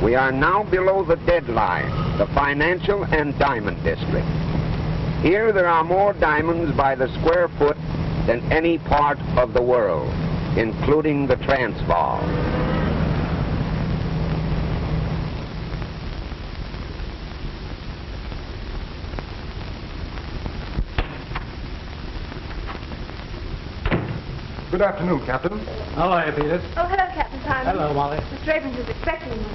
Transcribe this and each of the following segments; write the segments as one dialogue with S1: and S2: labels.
S1: We are now below the deadline, the financial and diamond district. Here there are more diamonds by the square foot than any part of the world, including the Transvaal.
S2: Good afternoon, Captain.
S3: How are you, Peter?
S4: Oh, hello, Captain Simon.
S3: Hello, Molly.
S4: Mr. Abrams is expecting you.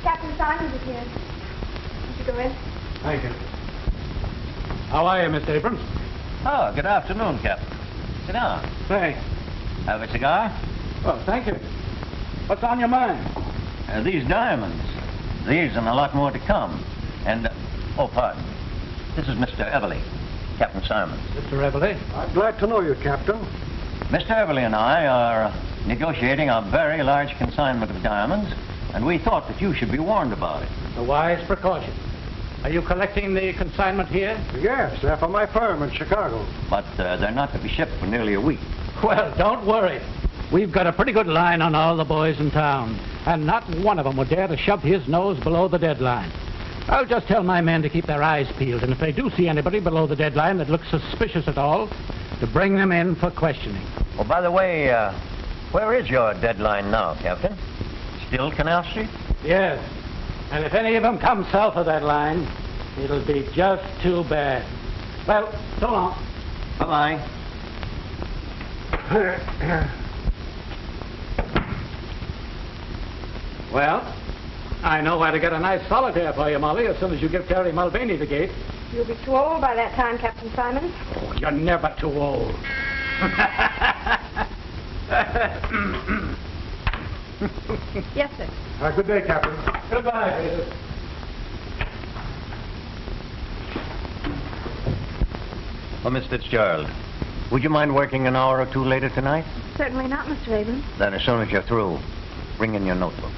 S4: Captain Simon is here. Won't you go in?
S3: Thank you. How are you, Mr. Abrams?
S5: Oh, good afternoon, Captain. Sit down.
S3: Thanks.
S5: Have a cigar?
S3: Oh, thank you. What's on your mind?
S5: These diamonds. These and a lot more to come. And, oh, pardon. This is Mr. Everly, Captain Simon.
S3: Mr. Everly?
S2: I'm glad to know you, Captain.
S5: Mr. Everly and I are negotiating a very large consignment of diamonds, and we thought that you should be warned about it.
S3: A wise precaution. Are you collecting the consignment here?
S2: Yes, they're for my firm in Chicago.
S5: But they're not to be shipped for nearly a week.
S3: Well, don't worry. We've got a pretty good line on all the boys in town, and not one of them would dare to shove his nose below the deadline. I'll just tell my men to keep their eyes peeled, and if they do see anybody below the deadline that looks suspicious at all, to bring them in for questioning.
S5: Oh, by the way, where is your deadline now, Captain? Still Canal Street?
S3: Yes, and if any of them come south of that line, it'll be just too bad. Well, so long.
S5: Bye-bye.
S3: Well, I know where to get a nice solitaire for you, Molly, as soon as you give Terry Mulvaney the gate.
S4: You'll be too old by that time, Captain Simon.
S3: Oh, you're never too old.
S4: Yes, sir.
S2: Good day, Captain.
S3: Goodbye, Peter.
S5: Oh, Miss Fitzgerald, would you mind working an hour or two later tonight?
S4: Certainly not, Mr. Abrams.
S5: Then as soon as you're through, bring in your notebook.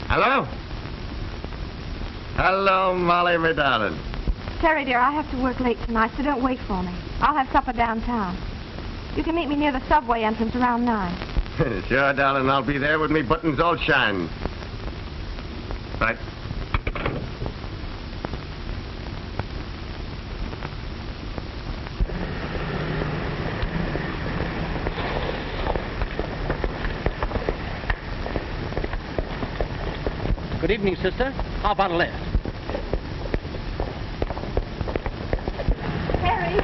S5: Hello? Hello, Molly, my darling.
S4: Terry, dear, I have to work late tonight, so don't wait for me. I'll have supper downtown. You can meet me near the subway entrance around 9.
S5: Sure, darling, I'll be there with me buttons all shine. Right.
S3: Good evening, sister. How about a lift?
S4: Terry!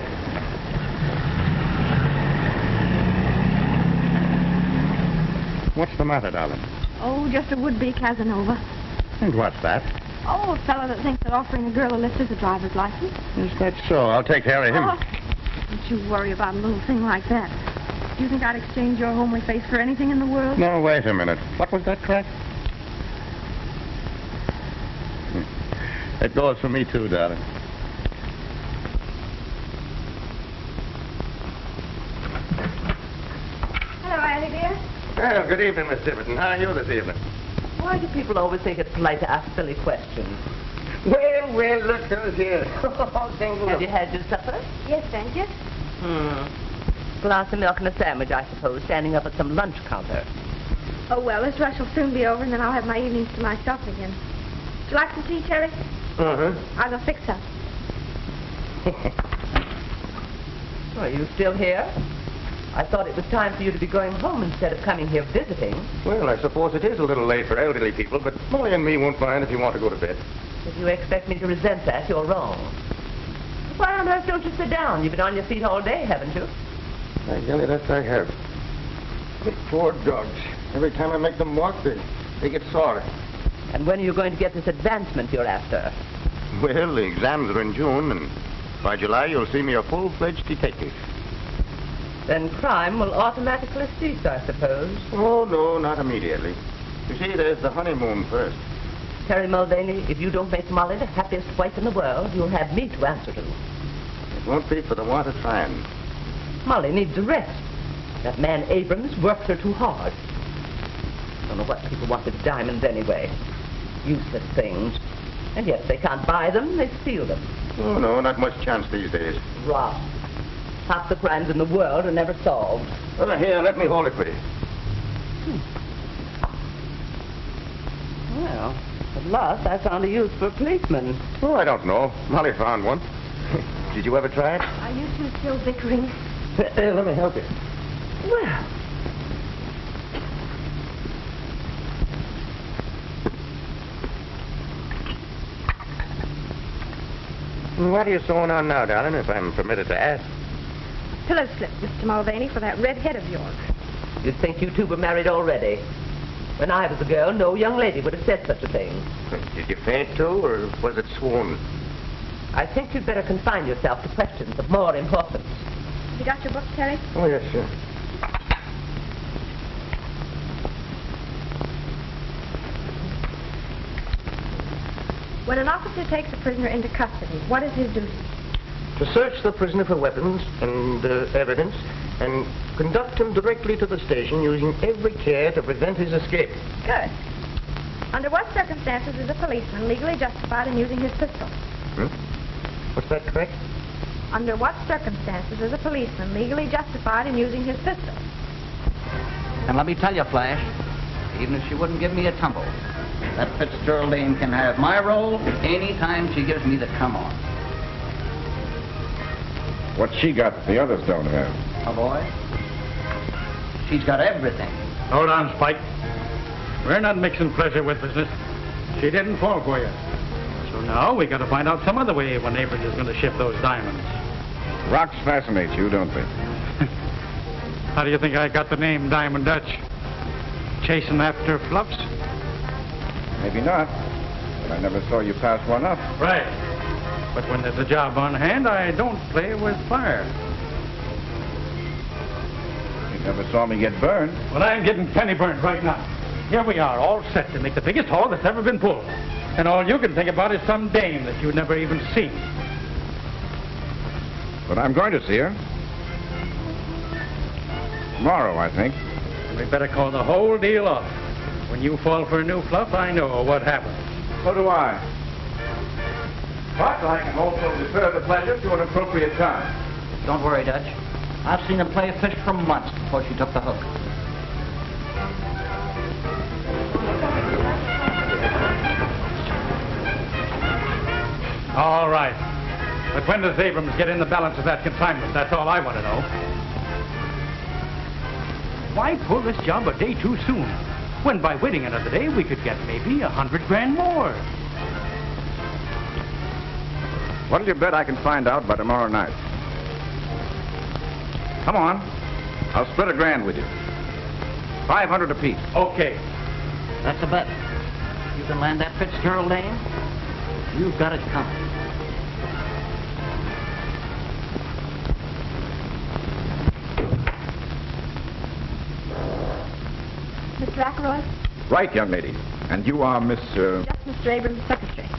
S5: What's the matter, darling?
S4: Oh, just a would-be Casanova.
S5: And what's that?
S4: Oh, a fellow that thinks that offering a girl a lift is a driver's license.
S5: Is that so? I'll take care of him.
S4: Oh, don't you worry about a little thing like that. Do you think I'd exchange your homely face for anything in the world?
S5: No, wait a minute. What was that crack? It goes for me, too, darling.
S4: Hello, Annie, dear.
S5: Well, good evening, Miss Tiverton. How are you this evening?
S6: Why do people always think it's polite to ask silly questions?
S5: Well, look who's here.
S6: Have you had your supper?
S4: Yes, thank you.
S6: Glass of milk and a sandwich, I suppose, standing up at some lunch counter.
S4: Oh, well, this rush will soon be over, and then I'll have my evenings to myself again. Would you like some tea, Terry?
S5: Uh-huh.
S4: I'll go fix some.
S6: Are you still here? I thought it was time for you to be going home instead of coming here visiting.
S5: Well, I suppose it is a little late for elderly people, but Molly and me won't mind if you want to go to bed.
S6: If you expect me to resent that, you're wrong. Why on earth don't you sit down? You've been on your feet all day, haven't you?
S5: I tell you, that I have. The poor dogs. Every time I make them walk, they get sore.
S6: And when are you going to get this advancement you're after?
S5: Well, the exams are in June, and by July you'll see me a full-fledged detective.
S6: Then crime will automatically cease, I suppose.
S5: Oh, no, not immediately. You see, there's the honeymoon first.
S6: Terry Mulvaney, if you don't make Molly the happiest wife in the world, you'll have me to answer to.
S7: Won't be for the want of trying.
S6: Molly needs a rest. That man Abrams works her too hard. Don't know what people want with diamonds anyway. Useless things. And yet if they can't buy them, they steal them.
S7: Oh, no, not much chance these days.
S6: Rot. Half the crimes in the world are never solved.
S7: Well, here, let me hold it for you.
S6: Well, at last I found a use for a policeman.
S7: Oh, I don't know. Molly found one. Did you ever try it?
S4: Are you two still bickering?
S7: Let me help you.
S6: Well,
S7: What are you sewing on now, darling, if I'm permitted to ask?
S4: Pillow slip, Mr. Mulvaney, for that red head of yours.
S6: you'd think you two were married already. When I was a girl, no young lady would have said such a thing.
S7: Did you faint, too, or was it swoon?
S6: I think you'd better confine yourself to questions of more importance.
S4: You got your book, Terry?
S7: Oh, yes, sir.
S4: When an officer takes a prisoner into custody, what is his duty?
S7: To search the prisoner for weapons and evidence and conduct him directly to the station using every care to prevent his escape.
S4: Good. Under what circumstances is a policeman legally justified in using his pistol?
S7: What's that, correct?
S4: Under what circumstances is a policeman legally justified in using his pistol?
S8: And let me tell you, Flash, even if she wouldn't give me a tumble, that Fitzgerald dame can have my role any time she gives me the come on.
S9: What's she got that the others don't have?
S8: Oh, boy. She's got everything.
S3: Hold on, Spike. We're not mixing pleasure with business. She didn't fall for you. So now we got to find out some other way when Abrams is going to ship those diamonds.
S9: Rocks fascinate you, don't they?
S3: How do you think I got the name Diamond Dutch? Chasing after fluffs?
S9: Maybe not. But I never saw you pass one up.
S3: Right. But when there's a job on hand, I don't play with fire.
S9: You never saw me get burned.
S3: Well, I'm getting penny burned right now. Here we are, all set to make the biggest haul that's ever been pulled. And all you can think about is some dame that you've never even seen.
S9: But I'm going to see her. Tomorrow, I think.
S3: We better call the whole deal off. When you fall for a new fluff, I know what happened.
S9: So do I. But I can also defer the pleasure to an appropriate time.
S8: Don't worry, Dutch. I've seen her play fish for months before she took the hook.
S3: All right. But when does Abrams get in the balance of that consignment? That's all I want to know. Why pull this job a day too soon? When by waiting another day, we could get maybe $100 grand more.
S9: What'll you bet I can find out by tomorrow night? Come on. I'll split $1 grand with you. 500 apiece.
S3: Okay.
S8: That's a bet. You can land that Fitzgerald dame, you've got it coming.
S4: Mr. Ackroyd?
S9: Right, young lady. And you are Miss...
S4: Just Mr. Abrams' secretary.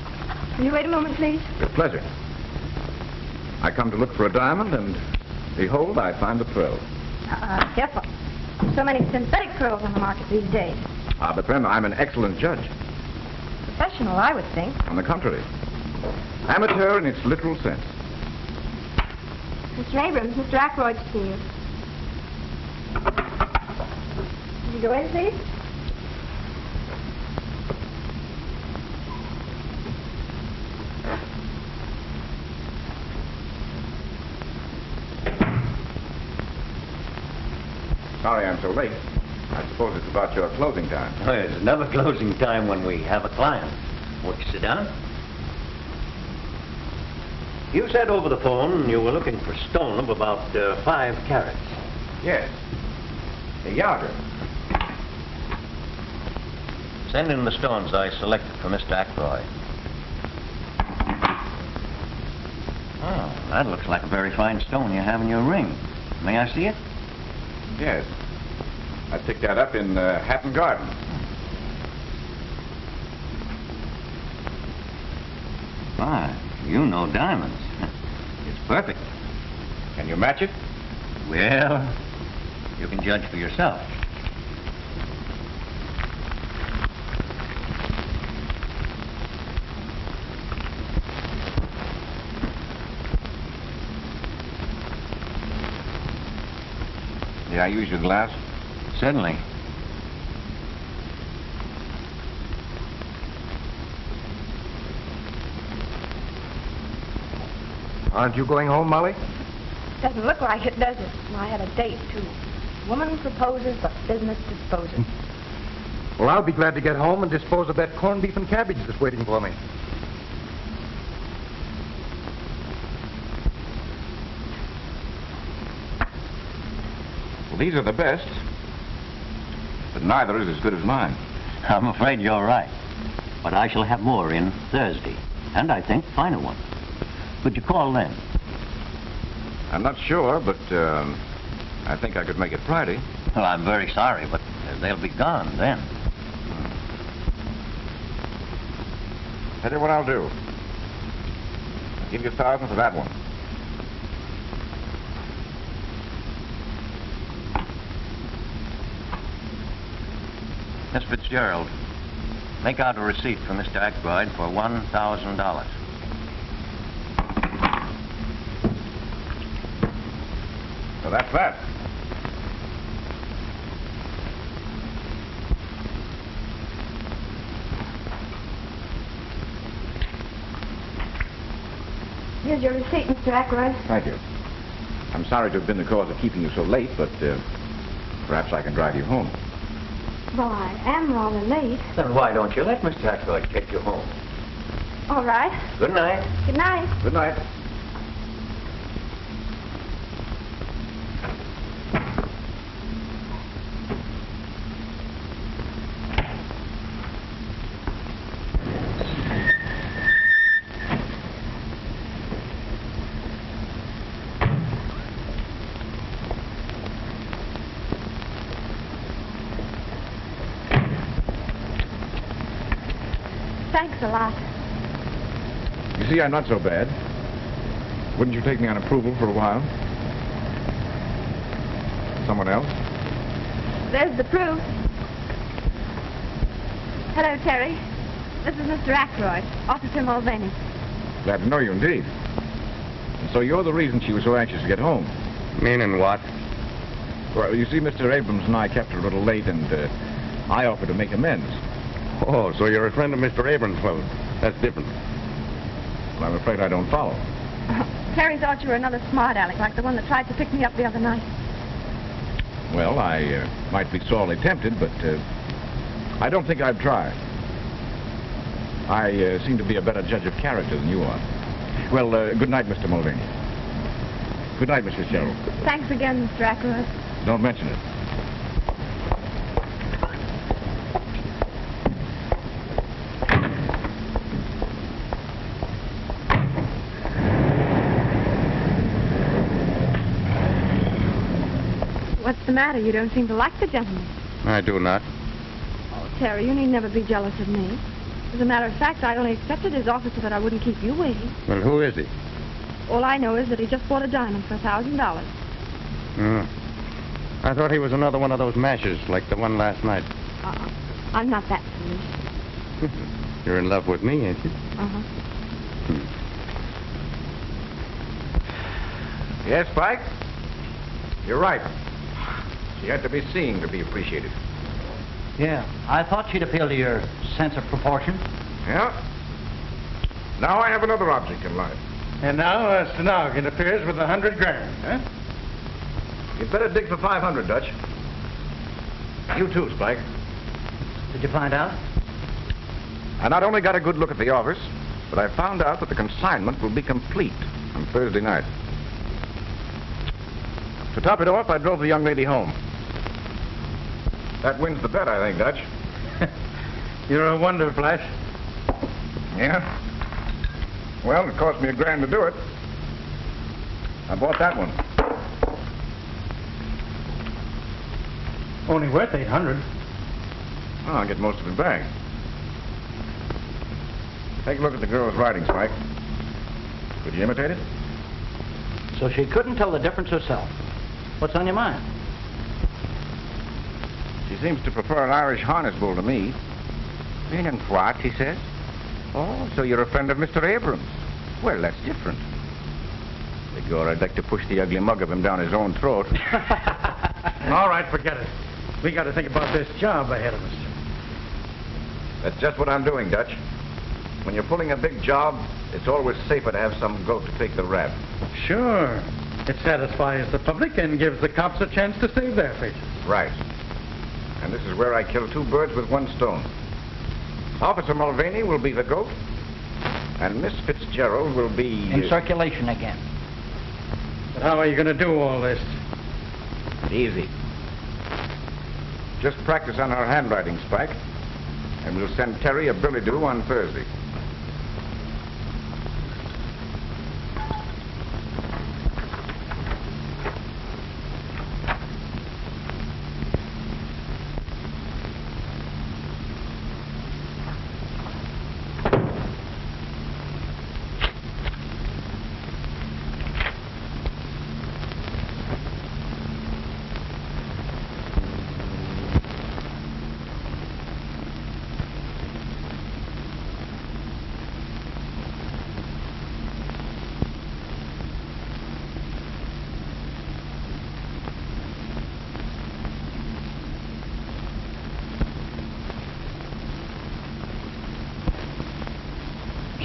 S4: Will you wait a moment, please?
S9: With pleasure. I come to look for a diamond, and behold, I find the pearl.
S4: Careful. So many synthetic pearls on the market these days.
S9: Ah, but then I'm an excellent judge.
S4: Professional, I would think.
S9: On the contrary. Amateur in its literal sense.
S4: Mr. Abrams, Mr. Ackroyd to see you. Will you go in, please?
S9: Sorry I'm so late. I suppose it's about your closing time.
S5: Well, there's never closing time when we have a client. Won't you sit down? You said over the phone you were looking for stone of about 5 carats.
S9: Yes. A yarder.
S5: Send in the stones I selected for Mr. Ackroyd. Oh, that looks like a very fine stone you have in your ring. May I see it?
S9: Yes. I picked that up in Hatton Garden.
S5: My, you know diamonds. It's perfect.
S9: Can you match it?
S5: Well, you can judge for yourself.
S9: May I use your glass?
S5: Certainly.
S2: Aren't you going home, Molly?
S4: Doesn't look like it, does it? I had a date, too. Woman proposes, but business disposes.
S2: Well, I'll be glad to get home and dispose of that corned beef and cabbage that's waiting for me.
S9: Well, these are the best, but neither is as good as mine.
S5: I'm afraid you're right. But I shall have more in Thursday, and I think finer ones. Could you call then?
S9: I'm not sure, but I think I could make it Friday.
S5: Well, I'm very sorry, but they'll be gone then.
S9: Tell you what I'll do. I'll give you 1,000 for that one.
S5: Miss Fitzgerald, make out a receipt for Mr. Ackroyd for $1,000.
S9: So that's that.
S4: Here's your receipt, Mr. Ackroyd.
S9: Thank you. I'm sorry to have been the cause of keeping you so late, but perhaps I can drive you home.
S4: Well, I am rather late.
S5: Then why don't you let Mr. Ackroyd take you home?
S4: All right.
S5: Good night.
S4: Good night.
S9: Good night.
S4: Thanks a lot.
S9: You see, I'm not so bad. Wouldn't you take me on approval for a while? Someone else?
S4: There's the proof. Hello, Terry. This is Mr. Ackroyd, Officer Mulvaney.
S9: Glad to know you indeed. And so you're the reason she was so anxious to get home.
S1: Meaning what?
S9: Well, you see, Mr. Abrams and I kept her a little late, and I offered to make amends.
S1: Oh, so you're a friend of Mr. Abrams. Well, that's different.
S9: Well, I'm afraid I don't follow.
S4: Terry thought you were another smart aleck, like the one that tried to pick me up the other night.
S9: Well, I might be sorely tempted, but I don't think I'd try. I seem to be a better judge of character than you are. Well, good night, Mr. Mulvaney. Good night, Mrs. Sherrill.
S4: Thanks again, Mr. Ackroyd.
S9: Don't mention it.
S4: What's the matter? You don't seem to like the gentleman.
S1: I do not.
S4: Oh, Terry, you need never be jealous of me. As a matter of fact, I only accepted his offer so that I wouldn't keep you waiting.
S1: Well, who is he?
S4: All I know is that he just bought a diamond for $1,000.
S1: I thought he was another one of those mashers, like the one last night.
S4: I'm not that foolish.
S1: You're in love with me, ain't you?
S4: Uh-huh.
S9: Yes, Spike? You're right. She had to be seen to be appreciated.
S8: Yeah, I thought she'd appeal to your sense of proportion.
S9: Yeah? Now I have another object in life.
S2: And now Stenog interferes with $100 grand, huh?
S9: You'd better dig for 500, Dutch. You too, Spike.
S8: Did you find out?
S9: I not only got a good look at the office, but I found out that the consignment will be complete on Thursday night. To top it off, I drove the young lady home. That wins the bet, I think, Dutch.
S2: You're a wonder, Flash.
S9: Yeah? Well, it cost me $1 grand to do it. I bought that one.
S2: Only worth $800.
S9: Oh, I'll get most of it back. Take a look at the girl's writing, Spike. Could you imitate it?
S8: so she couldn't tell the difference herself. What's on your mind?
S2: She seems to prefer an Irish harness bull to me. And what, he says? Oh, so you're a friend of Mr. Abrams. Well, that's different. Begor, I'd like to push the ugly mug of him down his own throat.
S3: All right, forget it. We got to think about this job ahead of us.
S2: That's just what I'm doing, Dutch. When you're pulling a big job, it's always safer to have some goat to take the rap.
S3: Sure. It satisfies the public and gives the cops a chance to save their faces.
S2: Right. And this is where I kill two birds with one stone. Officer Mulvaney will be the goat, and Miss Fitzgerald will be...
S8: In circulation again.
S3: But how are you going to do all this?
S2: Easy. Just practice on her handwriting, Spike, and we'll send Terry a billy-do on Thursday.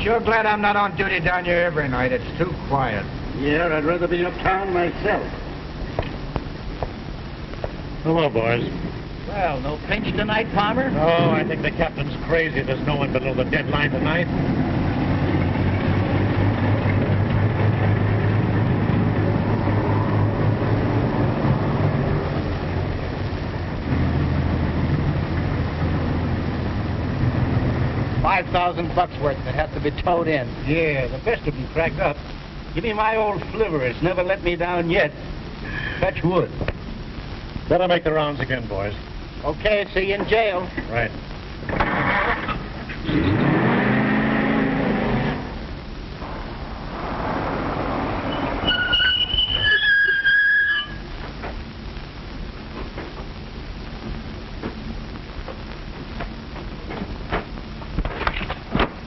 S10: Sure glad I'm not on duty down here every night. It's too quiet.
S3: Yeah, I'd rather be uptown myself. Hello, boys.
S8: Well, no pinch tonight, Palmer?
S3: Oh, I think the captain's crazy. There's no one below the deadline tonight.
S8: $5,000 worth that have to be towed in.
S10: Yeah, the best of them cracked up. Give me my old flivver. It's never let me down yet. Fetch wood.
S3: Better make the rounds again, boys.
S8: Okay, see you in jail.
S3: Right.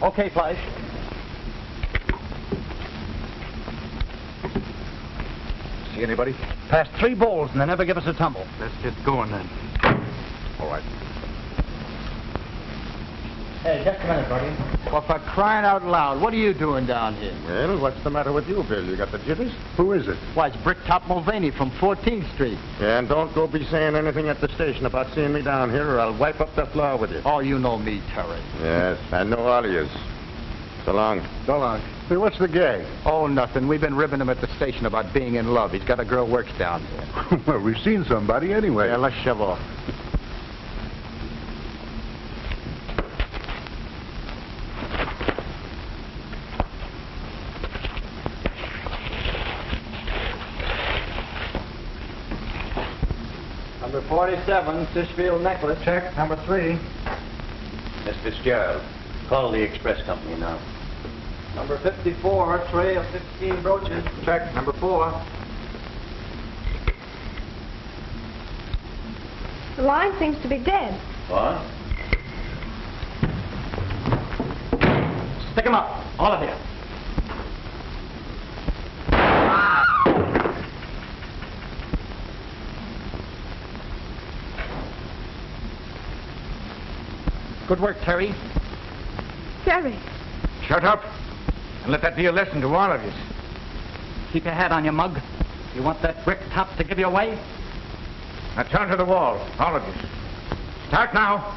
S8: Okay, Flash.
S2: See anybody?
S8: Passed 3 bowls and they never give us a tumble.
S3: Let's get going then.
S2: All right.
S8: Hey, just a minute, buddy.
S10: Well, for crying out loud, what are you doing down here?
S9: Well, what's the matter with you, Bill? You got the jitters? Who is it?
S10: Why, it's Bricktop Mulvaney from 14th Street.
S9: Yeah, and don't go be saying anything at the station about seeing me down here, or I'll wipe up the floor with you.
S10: Oh, you know me, Terry.
S9: Yes, I know all of yous. So long.
S10: So long.
S9: Hey, what's the gag?
S10: Oh, nothing. We've been ribbing him at the station about being in love. He's got a girl works down here.
S9: Well, we've seen somebody anyway.
S10: Yeah, let's shove off. Number 47, Fishfield Necklace.
S2: Check number 3.
S5: Miss Fitzgerald, call the express company now.
S10: Number 54, tray of 16 brooches.
S2: Check number 4.
S4: The line seems to be dead.
S5: What?
S8: Stick 'em up, all of you. Good work, Terry.
S4: Terry.
S2: Shut up, and let that be a lesson to all of you.
S8: Keep your hat on your mug. You want that brick top to give you away?
S2: Now turn to the wall, all of you. Start now.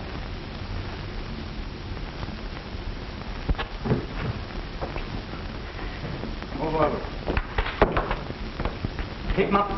S2: Move over.
S8: Keep 'em up.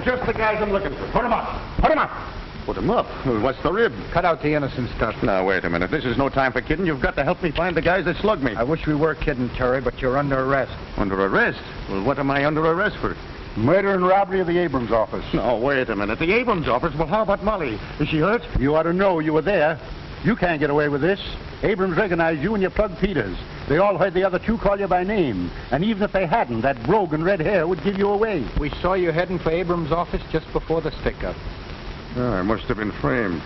S9: just the guys I'm looking for. Put them up. Put them up. Put them up? Well, what's the rib?
S2: Cut out the innocent stuff.
S9: Now, wait a minute. This is no time for kidding. You've got to help me find the guys that slugged me.
S2: I wish we were kidding, Terry, but you're under arrest.
S9: Under arrest? Well, what am I under arrest for?
S11: Murder and robbery of the Abrams office.
S9: No, wait a minute. The Abrams office? Well, how about Molly? Is she hurt?
S11: You ought to know. You were there. You can't get away with this. Abrams recognized you and you plugged Peters. They all heard the other two call you by name. And even if they hadn't, that brogue and red hair would give you away.
S2: We saw you heading for Abrams' office just before the stick-up.
S9: Oh, I must have been framed.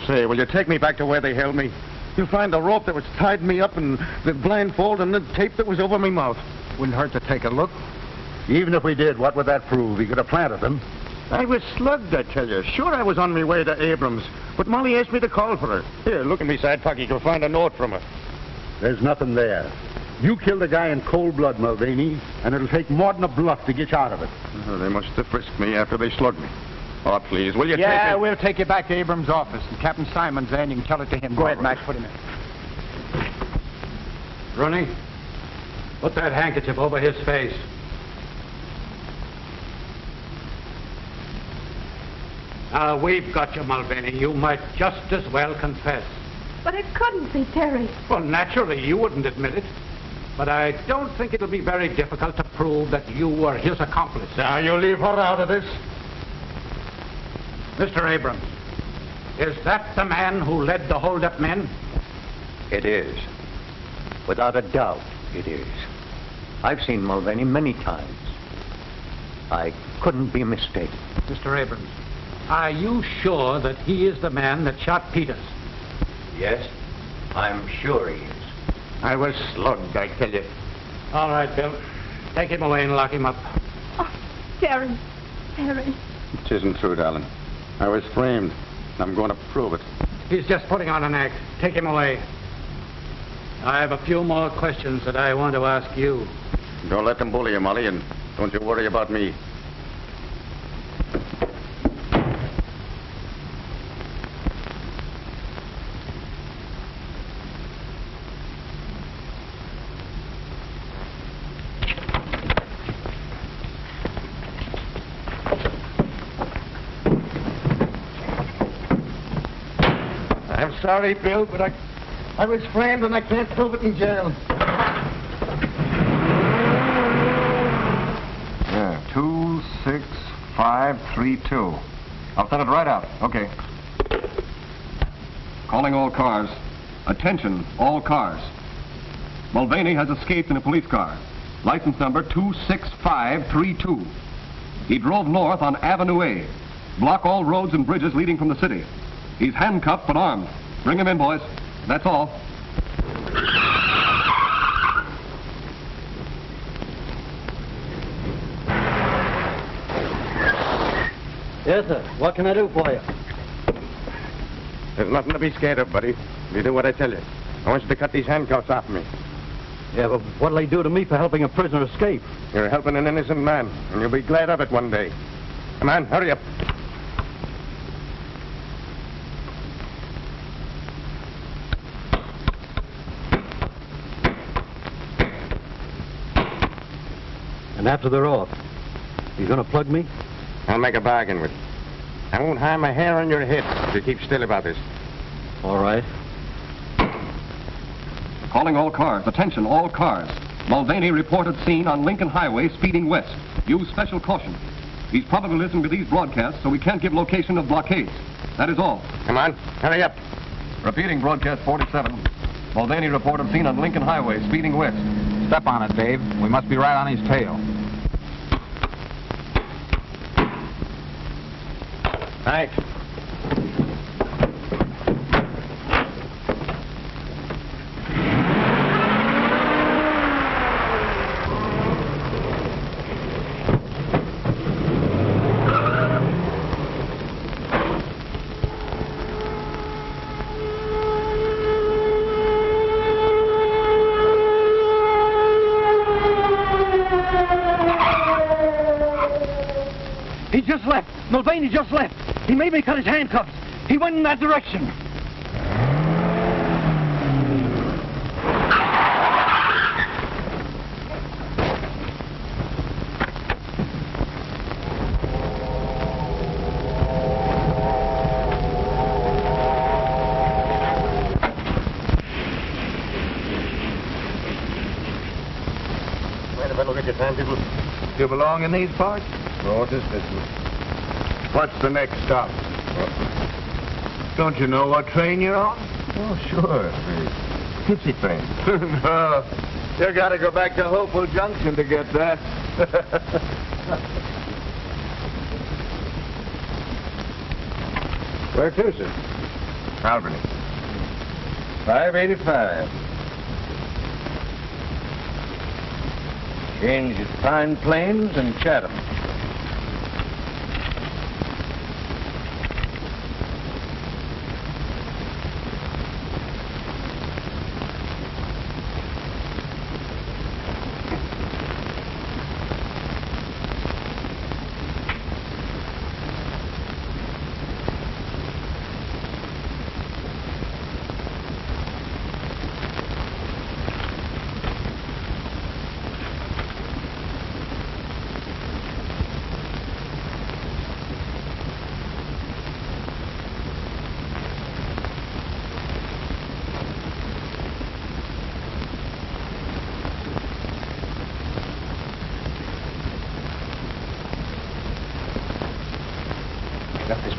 S9: Say, will you take me back to where they held me? You'll find the rope that was tied me up and the blindfold and the tape that was over my mouth.
S2: Wouldn't hurt to take a look.
S11: Even if we did, what would that prove? He could have planted them.
S9: I was slugged, I tell you. Sure, I was on my way to Abrams, but Molly asked me to call for her. Here, look in my side pocket. You'll find a note from her.
S11: There's nothing there. You killed a guy in cold blood, Mulvaney, and it'll take more than a bluff to get you out of it.
S9: Oh, they must have frisked me after they slugged me. Oh, please, will you take me?
S2: Yeah, we'll take you back to Abrams' office, and Captain Simon's there, and you can tell it to him. Go ahead, Max, put him in.
S3: Rooney, put that handkerchief over his face. Now, we've got you, Mulvaney. You might just as well confess.
S4: But it couldn't be Terry.
S3: Well, naturally, you wouldn't admit it. But I don't think it'll be very difficult to prove that you were his accomplice.
S9: Now, you leave her out of this.
S3: Mr. Abrams, is that the man who led the hold-up men?
S5: It is. Without a doubt, it is. I've seen Mulvaney many times. I couldn't be mistaken.
S3: Mr. Abrams, are you sure that he is the man that shot Peters?
S5: Yes, I'm sure he is.
S9: I was slugged, I tell you.
S3: All right, Bill. Take him away and lock him up.
S4: Oh, Terry. Terry.
S9: It isn't true, darling. I was framed. I'm going to prove it.
S3: He's just putting on an act. Take him away. I have a few more questions that I want to ask you.
S9: Don't let them bully you, Molly, and don't you worry about me. I'm sorry, Bill, but I was framed and I can't prove it in jail.
S12: Yeah, 26532. I'll send it right out. Okay. Calling all cars. Attention, all cars. Mulvaney has escaped in a police car. License number 26532. He drove north on Avenue A. Block all roads and bridges leading from the city. He's handcuffed but armed. Bring him in, boys. That's all.
S10: Yes, sir. What can I do for you?
S9: There's nothing to be scared of, buddy. You do what I tell you. I want you to cut these handcuffs off me.
S10: Yeah, but what'll they do to me for helping a prisoner escape?
S9: You're helping an innocent man, and you'll be glad of it one day. Come on, hurry up.
S10: And after they're off, you gonna plug me?
S9: I'll make a bargain with you. I won't harm a hair on your head if you keep still about this.
S10: All right.
S12: Calling all cars. Attention, all cars. Mulvaney reported seen on Lincoln Highway speeding west. Use special caution. He's probably listening to these broadcasts, so we can't give location of blockades. That is all.
S9: Come on, hurry up.
S12: Repeating broadcast 47. Mulvaney reported seen on Lincoln Highway speeding west.
S2: Step on it, Dave. We must be right on his tail.
S9: Thanks.
S10: He just left. Mulvaney just left. He made me cut his handcuffs. He went in that direction.
S7: fellow get your timetable?
S9: You belong in these parts?
S7: No, just business.
S9: What's the next stop? Don't you know what train you're on?
S7: Oh, sure. The Tipsy train.
S9: No. You gotta go back to Hopewell Junction to get that.
S7: Where to, sir?
S9: Albany.
S7: 585. Change at Pine Plains and Chatham.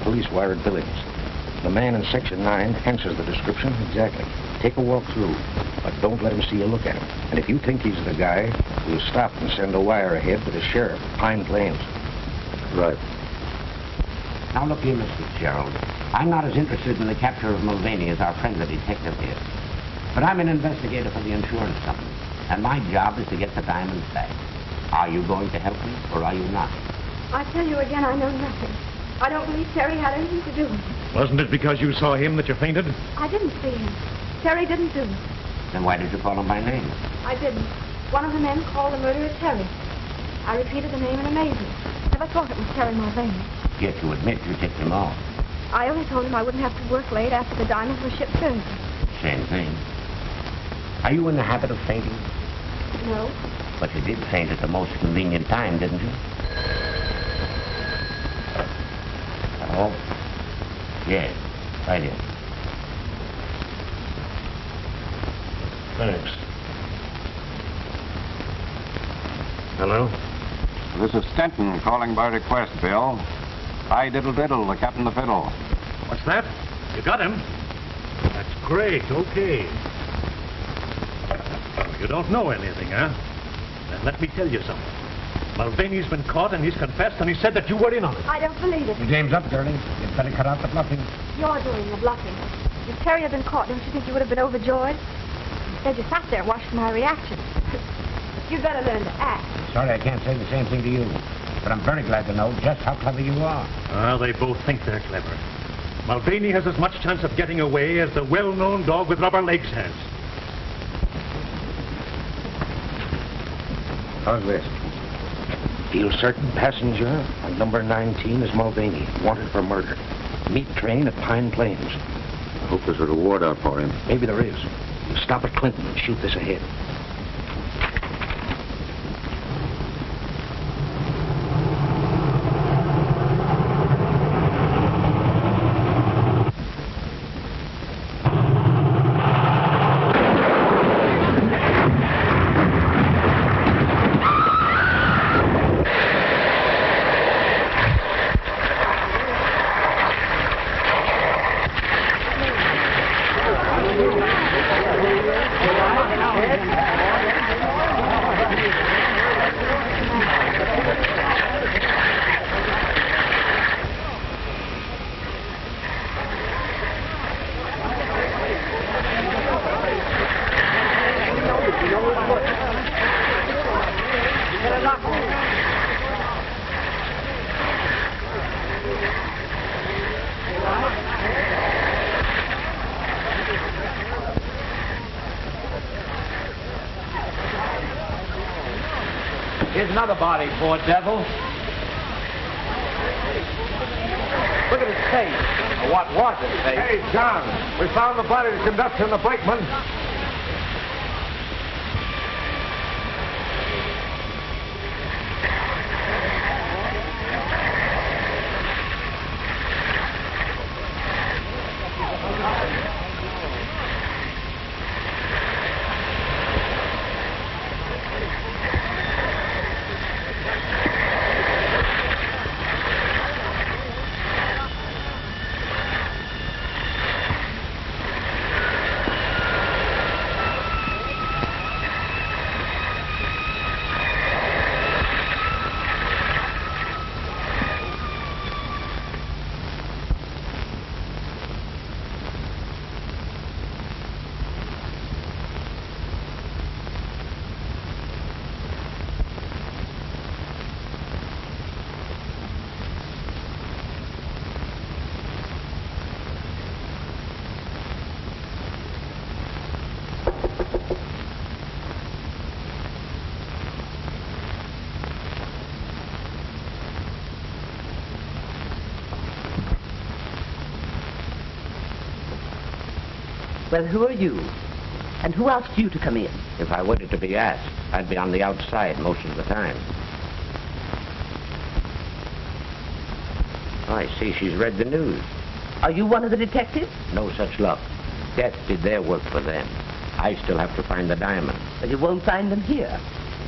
S13: Police wired billings. The man in Section 9 answers the description exactly. Take a walk through, but don't let him see you look at him. And if you think he's the guy, we'll stop and send a wire ahead to the sheriff, Pine Plains.
S7: Right.
S14: Now look here, Mr. Fitzgerald. I'm not as interested in the capture of Mulvaney as our friend the detective is. But I'm an investigator for the insurance company, and my job is to get the diamonds back. Are you going to help me, or are you not?
S4: I tell you again, I know nothing. I don't believe Terry had anything to do with it.
S3: Wasn't it because you saw him that you fainted?
S4: I didn't see him. Terry didn't do it.
S14: Then why did you call him by name?
S4: I didn't. One of the men called the murderer Terry. I repeated the name in amazement. Never thought it was Terry Mulvaney.
S14: Yet you admit you tipped him off.
S4: I only told him I wouldn't have to work late after the diamonds were shipped Thursday.
S14: Same thing. Are you in the habit of fainting?
S4: No.
S14: But you did faint at the most convenient time, didn't you? Oh? Yes, right here.
S3: Thanks. Hello?
S12: This is Stenton calling by request, Bill. Hi, diddle diddle, the captain of the fiddle.
S3: What's that? You got him? That's great, okay. You don't know anything, huh? Then let me tell you something. Mulvaney's been caught and he's confessed and he said that you were in on it.
S4: I don't believe it.
S14: Your game's up, girlie. You'd better cut out the bluffing.
S4: You're doing the bluffing. If Terry had been caught, don't you think you would have been overjoyed? Instead, you sat there and watched my reaction. You'd better learn to act.
S14: Sorry I can't say the same thing to you. But I'm very glad to know just how clever you are.
S3: Well, they both think they're clever. Mulvaney has as much chance of getting away as the well-known dog with rubber legs has.
S13: How's this? Feel certain passenger on number 19 is Mulvaney, wanted for murder. Meet train at Pine Plains.
S9: I hope there's a reward out for him.
S13: Maybe there is. You stop at Clinton and shoot this ahead.
S3: Here's another body, poor devil. Look at his face. Or what was his face?
S9: Hey, John, we found the body of the conductor and the brakeman.
S6: Well, who are you? And who asked you to come in?
S14: If I waited to be asked, I'd be on the outside most of the time. I see she's read the news.
S6: Are you one of the detectives?
S14: No such luck. Death did their work for them. I still have to find the diamond.
S6: But you won't find them here.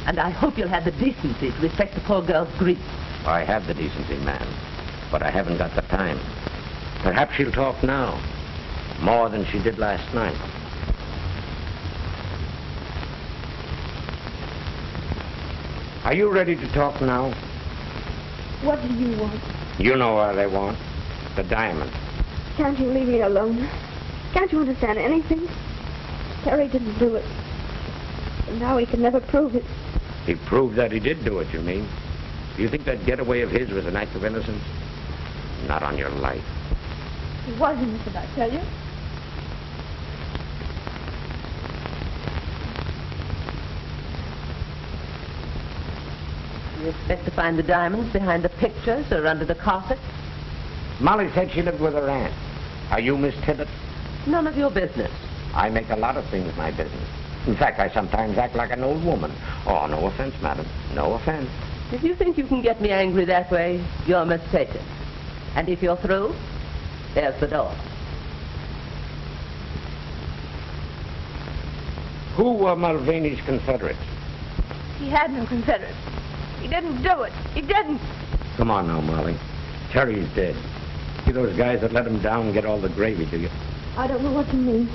S6: And I hope you'll have the decency to respect the poor girl's grief.
S14: I have the decency, ma'am, but I haven't got the time. Perhaps she'll talk now, more than she did last night. Are you ready to talk now?
S4: What do you want?
S14: You know what I want. The diamond.
S4: Can't you leave me alone? Can't you understand anything? Terry didn't do it. And now he can never prove it.
S14: He proved that he did do it, you mean? Do you think that getaway of his was an act of innocence? Not on your life.
S4: He was innocent, I tell you.
S6: You expect to find the diamonds behind the pictures or under the carpet?
S14: Molly said she lived with her aunt. Are you Miss Tibbet?
S6: None of your business.
S14: I make a lot of things my business. In fact, I sometimes act like an old woman. Oh, no offense, madam. No offense.
S6: If you think you can get me angry that way, you're mistaken. And if you're through, there's the door.
S14: Who were Mulvaney's Confederates?
S4: He had no Confederates. He didn't do it. He didn't.
S14: Come on now, Molly. Terry's dead. See those guys that let him down and get all the gravy, do you?
S4: I don't know what you mean.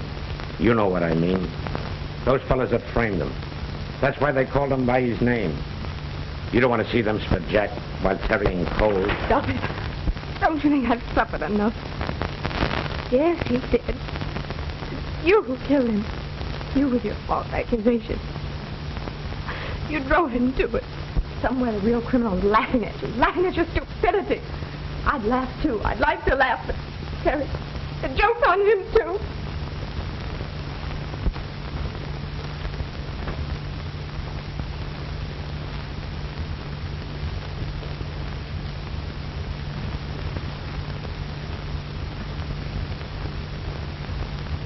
S14: You know what I mean. Those fellas that framed him. That's why they called him by his name. You don't want to see them spit Jack while Terry in cold.
S4: Stop it. Don't you think I've suffered enough? Yes, he's dead. It's you who killed him. You with your false accusation. You drove him to it. Somewhere the real criminal's laughing at your stupidity. I'd laugh too. I'd like to laugh, but Terry, the joke's on him too.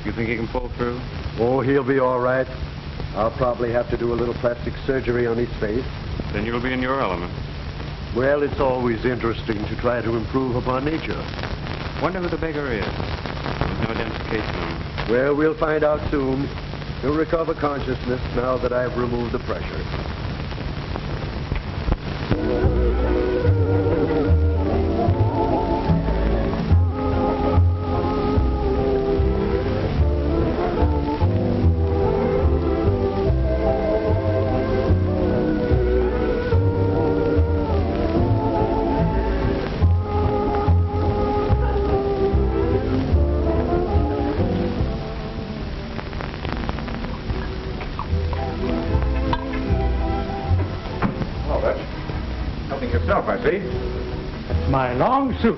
S2: You think he can pull through?
S15: Oh, he'll be all right. I'll probably have to do a little plastic surgery on his face.
S2: Then you'll be in your element.
S15: Well, it's always interesting to try to improve upon nature.
S2: Wonder who the beggar is. There's no identification on him.
S15: Well, we'll find out soon. He'll recover consciousness now that I've removed the pressure.
S2: I see.
S3: It's my long suit.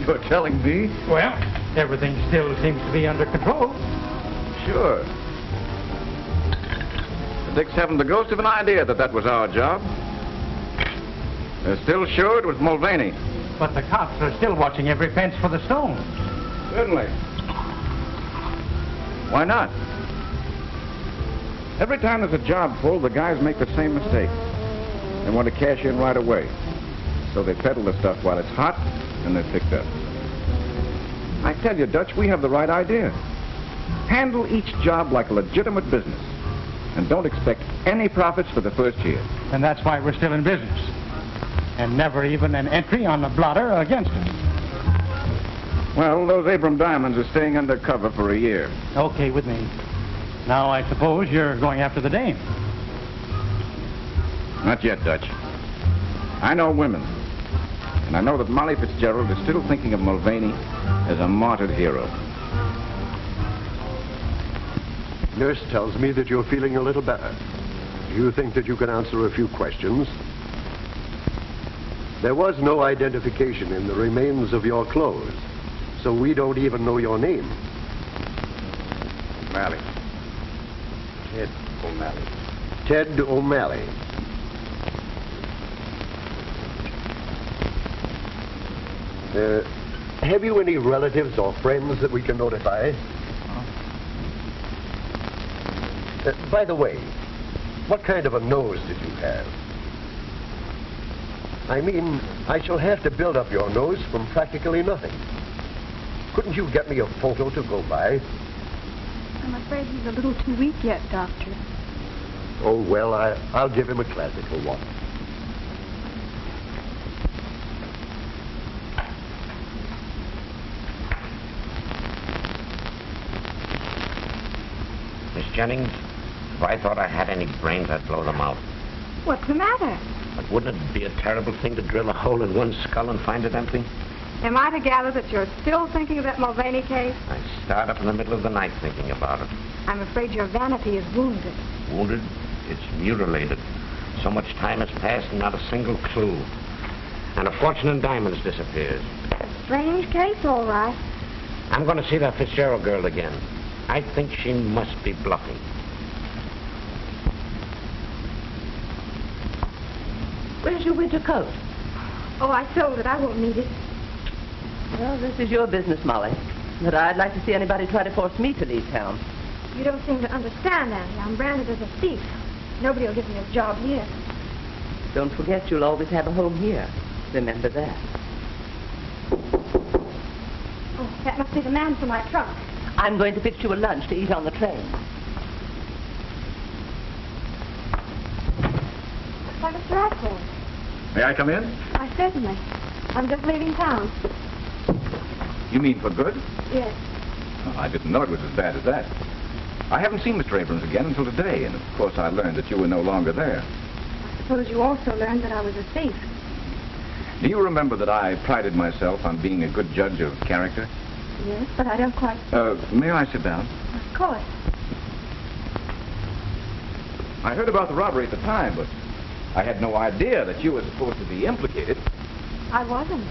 S2: You're telling me?
S3: Well, everything still seems to be under control.
S2: Sure. Dick's haven't the ghost of an idea that was our job. They're still sure it was Mulvaney.
S3: But the cops are still watching every fence for the stones.
S2: Certainly. Why not? Every time there's a job pulled, the guys make the same mistake. They want to cash in right away. So they peddle the stuff while it's hot, and they're picked up. I tell you, Dutch, we have the right idea. Handle each job like a legitimate business. And don't expect any profits for the first year.
S3: And that's why we're still in business. And never even an entry on the blotter against us.
S2: Well, those Abram diamonds are staying under cover for a year.
S3: Okay with me. Now, I suppose you're going after the dame.
S2: Not yet, Dutch. I know women. And I know that Molly Fitzgerald is still thinking of Mulvaney as a martyred hero.
S15: Nurse tells me that you're feeling a little better. Do you think that you can answer a few questions? There was no identification in the remains of your clothes, so we don't even know your name.
S2: O'Malley.
S15: Ted O'Malley. Ted O'Malley. Have you any relatives or friends that we can notify? By the way, what kind of a nose did you have? I mean, I shall have to build up your nose from practically nothing. Couldn't you get me a photo to go by?
S4: I'm afraid he's a little too weak yet, Doctor.
S15: Oh, well, I'll give him a classical one.
S13: Miss Jennings, if I thought I had any brains, I'd blow them out.
S4: What's the matter?
S13: But wouldn't it be a terrible thing to drill a hole in one skull and find it empty?
S4: Am I to gather that you're still thinking of that Mulvaney case?
S13: I start up in the middle of the night thinking about it.
S4: I'm afraid your vanity is wounded.
S13: Wounded? It's mutilated. So much time has passed and not a single clue. And a fortune in diamonds disappears.
S4: A strange case, all right.
S13: I'm going to see that Fitzgerald girl again. I think she must be bluffing.
S6: Where's your winter coat?
S4: Oh, I sold it. I won't need it.
S6: Well, this is your business, Molly. But I'd like to see anybody try to force me to leave town.
S4: You don't seem to understand, Annie. I'm branded as a thief. Nobody will give me a job here.
S6: Don't forget you'll always have a home here. Remember that.
S4: Oh, that must be the man for my trunk.
S6: I'm going to fix you a lunch to eat on the train.
S4: Why, Mr. Atwood.
S2: May I come in?
S4: Why, certainly. I'm just leaving town.
S2: You mean for good?
S4: Yes.
S2: Oh, I didn't know it was as bad as that. I haven't seen Mr. Abrams again until today, and of course I learned that you were no longer there.
S4: I suppose you also learned that I was a thief.
S2: Do you remember that I prided myself on being a good judge of character?
S4: Yes, but I don't quite...
S2: May I sit down?
S4: Of course.
S2: I heard about the robbery at the time, but I had no idea that you were supposed to be implicated.
S4: I wasn't.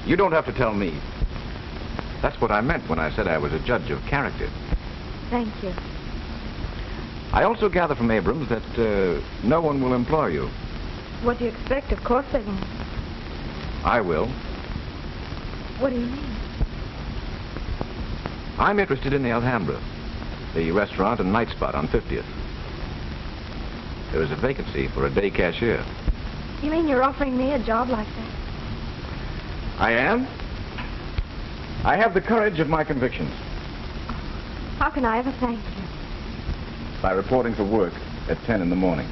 S2: You don't have to tell me. That's what I meant when I said I was a judge of character.
S4: Thank you.
S2: I also gather from Abrams that no one will employ you.
S4: What do you expect? Of course they won't.
S2: I will.
S4: What do you mean?
S2: I'm interested in the Alhambra, the restaurant and night spot on 50th. There is a vacancy for a day cashier.
S4: You mean you're offering me a job like that?
S2: I am. I have the courage of my convictions.
S4: How can I ever thank you?
S2: By reporting for work at 10 in the morning.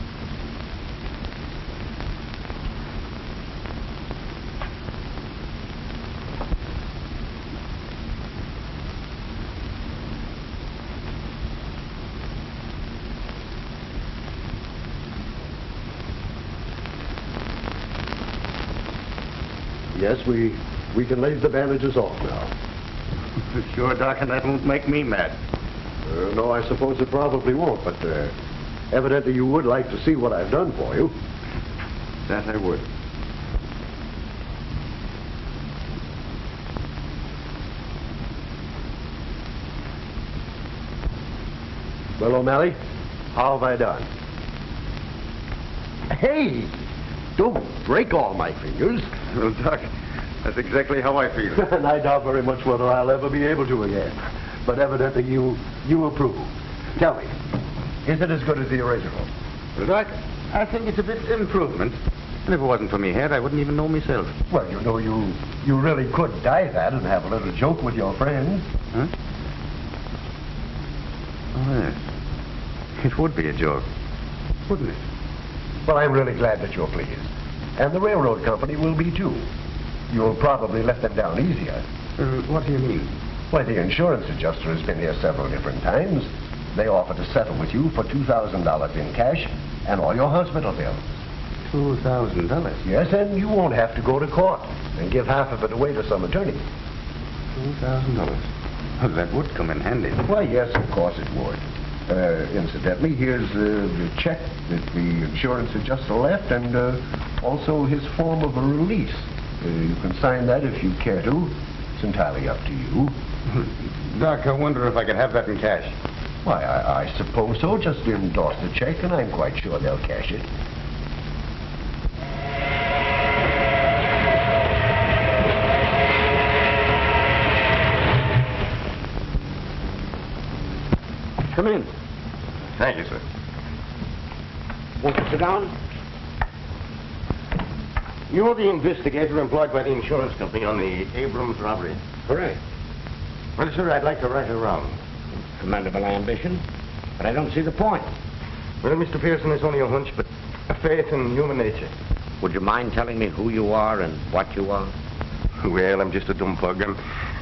S15: Yes, we can leave the bandages off now.
S11: Sure, Doc, and that won't make me mad.
S15: No, I suppose it probably won't, but evidently you would like to see what I've done for you.
S11: That I would.
S15: Well, O'Malley, how have I done? Hey! Don't break all my fingers.
S11: Well, Doc, that's exactly how I feel.
S15: And I doubt very much whether I'll ever be able to again. But evidently you approve. Tell me, is it as good as the original?
S11: Well, Doc, I think it's a bit improvement. And if it wasn't for me head, I wouldn't even know myself.
S15: Well, you know, you really could dye that and have a little joke with your friends.
S11: Huh? Oh, yes. It would be a joke, wouldn't it?
S15: Well, I'm really glad that you're pleased. And the railroad company will be, too. You'll probably let them down easier.
S11: What do you mean?
S15: Why, the insurance adjuster has been here several different times. They offer to settle with you for $2,000 in cash and all your hospital bills.
S11: $2,000?
S15: Yes, and you won't have to go to court and give half of it away to some attorney.
S11: $2,000? Well, that would come in handy.
S15: Why, yes, of course it would. Incidentally, here's the check that the insurance adjuster left and also his form of a release. You can sign that if you care to. It's entirely up to you.
S11: Doc, I wonder if I could have that in cash.
S15: Why, I suppose so. Just endorse the check and I'm quite sure they'll cash it.
S2: Come in.
S7: Thank you, sir.
S14: Won't you sit down?
S7: You're the investigator employed by the insurance company on the Abrams robbery.
S14: Correct.
S7: Well, sir, I'd like to right her wrong.
S14: Commendable ambition, but I don't see the point.
S7: Well, Mr. Pearson, it's only a hunch, but a faith in human nature.
S14: Would you mind telling me who you are and what you are?
S7: Well, I'm just a dumb pug. I'm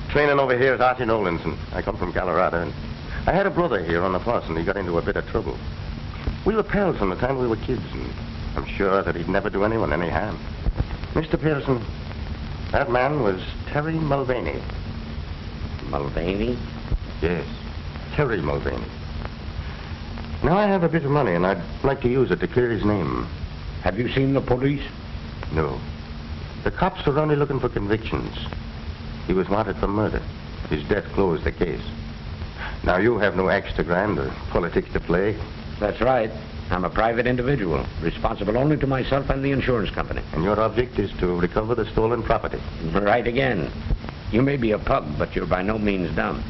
S7: training over here at Artie Nolan's, and I come from Colorado. And I had a brother here on the force, and he got into a bit of trouble. We were pals from the time we were kids, and I'm sure that he'd never do anyone any harm. Mr. Pearson, that man was Terry Mulvaney.
S14: Mulvaney?
S7: Yes, Terry Mulvaney. Now, I have a bit of money, and I'd like to use it to clear his name.
S14: Have you seen the police?
S7: No. The cops are only looking for convictions. He was wanted for murder. His death closed the case. Now, you have no axe to grind or politics to play.
S14: That's right. I'm a private individual, responsible only to myself and the insurance company.
S7: And your object is to recover the stolen property.
S14: Right again. You may be a pug, but you're by no means dumb.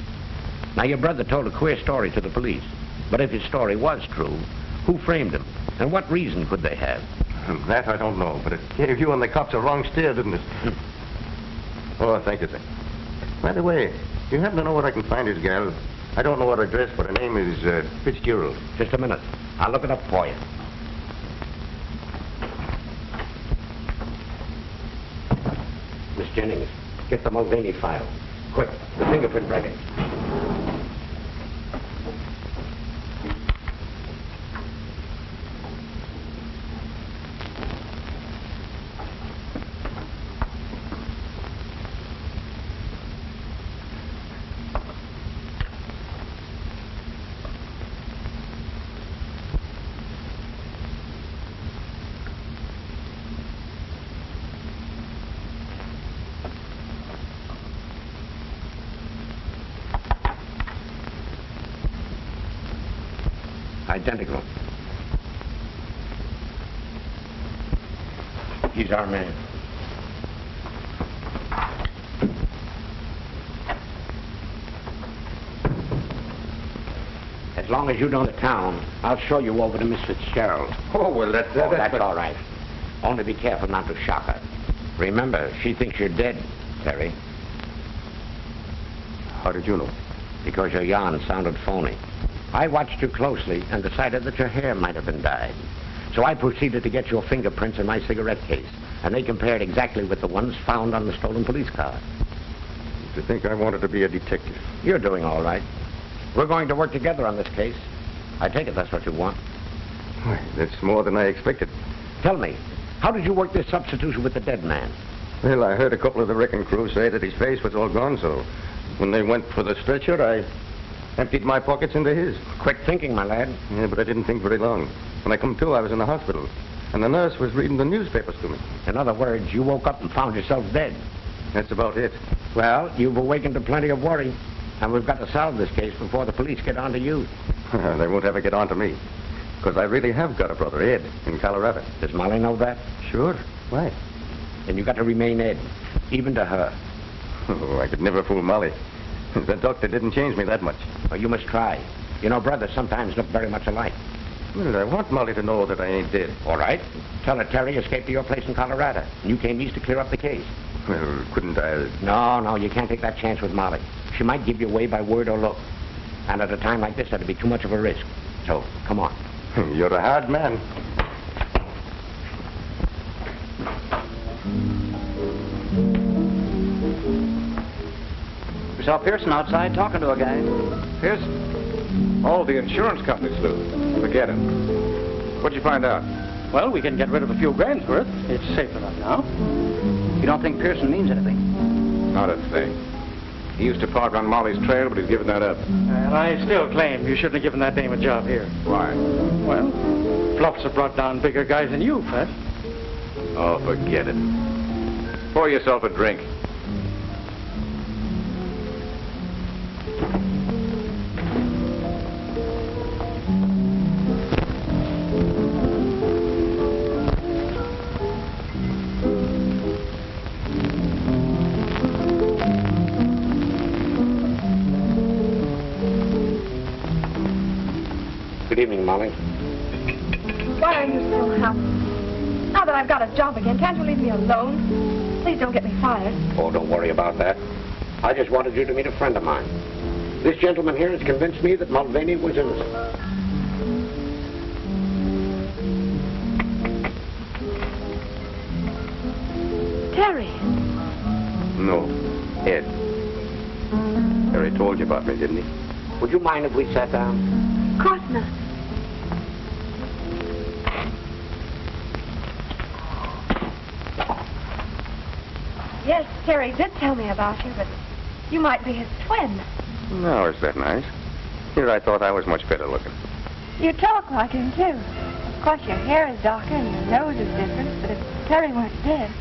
S14: Now, your brother told a queer story to the police. But if his story was true, who framed him? And what reason could they have?
S7: That I don't know, but it gave you and the cops a wrong steer, didn't it? Oh, thank you, sir. By the way, you happen to know where I can find his gal? I don't know her address, but her name is Fitzgerald.
S14: Just a minute. I'll look it up for you. Miss Jennings, get the Mulvaney file. Quick, the fingerprint record. Identical. He's our man. As long as you know the town, I'll show you over to Miss Fitzgerald.
S7: Oh, well, that's
S14: all right. Only be careful not to shock her. Remember, she thinks you're dead, Terry.
S7: How did you know?
S14: Because your yarn sounded phony. I watched you closely and decided that your hair might have been dyed. So I proceeded to get your fingerprints in my cigarette case, and they compared exactly with the ones found on the stolen police car.
S7: To think I wanted to be a detective.
S14: You're doing all right. We're going to work together on this case. I take it that's what you want.
S7: Why, that's more than I expected.
S14: Tell me, how did you work this substitution with the dead man?
S7: Well, I heard a couple of the wrecking crew say that his face was all gone, so when they went for the stretcher, I emptied my pockets into his.
S14: Quick thinking, my lad.
S7: Yeah, but I didn't think very long. When I come to, I was in the hospital, and the nurse was reading the newspapers to me.
S14: In other words, you woke up and found yourself dead.
S7: That's about it.
S14: Well, you've awakened to plenty of worry, and we've got to solve this case before the police get on to you.
S7: They won't ever get on to me, because I really have got a brother, Ed, in Colorado.
S14: Does Molly know that?
S7: Sure. Why?
S14: Then you've got to remain Ed, even to her.
S7: Oh, I could never fool Molly. The doctor didn't change me that much.
S14: Well, you must try. You know, brothers sometimes look very much alike.
S7: Well, I want Molly to know that I ain't dead.
S14: All right. Tell her Terry escaped to your place in Colorado, and you came east to clear up the case.
S7: Well, couldn't I?
S14: No, you can't take that chance with Molly. She might give you away by word or look. And at a time like this, that'd be too much of a risk. So, come on.
S7: You're a hard man.
S8: We saw Pearson outside talking to a guy.
S2: Pearson? Oh, the insurance company's loose. Forget it. What'd you find out?
S8: Well, we can get rid of a few grand's worth. It's safe enough now. You don't think Pearson means anything?
S2: Not a thing. He used to park on Molly's trail, but he's given that up.
S10: And I still claim you shouldn't have given that dame a job here.
S2: Why?
S10: Well, Fluffs have brought down bigger guys than you, Fred.
S2: Oh, forget it. Pour yourself a drink.
S14: Good
S13: evening, Molly.
S4: Why are you still out? Now that I've got a job again, can't you leave me alone? Please don't get me fired.
S13: Oh, don't worry about that. I just wanted you to meet a friend of mine. This gentleman here has convinced me that Mulvaney was innocent.
S4: Terry.
S7: No, Ed. Harry told you about me, didn't he?
S13: Would you mind if we sat down?
S4: Of course not. Yes, Terry did tell me about you, but you might be his twin.
S7: No, is that nice? Here I thought I was much better looking.
S4: You talk like him, too. Of course, your hair is darker and your nose is different, but if Terry weren't dead...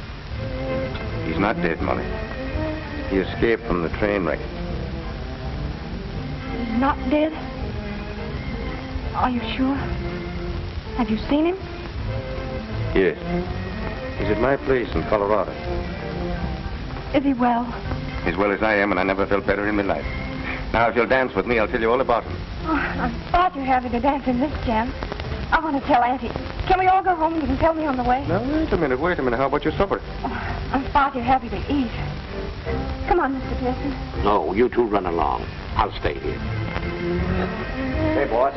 S7: He's not dead, Molly. He escaped from the train wreck.
S4: He's not dead? Are you sure? Have you seen him?
S7: Yes. He's at my place in Colorado.
S4: Is he well?
S7: As well as I am, and I never felt better in my life. Now, if you'll dance with me, I'll tell you all about him.
S4: Oh, I'm far too happy to dance in this jam. I want to tell Auntie. Can we all go home and you can tell me on the way?
S7: Now, wait a minute. How about your supper?
S4: Oh, I'm far too happy to eat. Come on, Mr. Pearson.
S13: No, you two run along. I'll stay here.
S8: Hey, boss.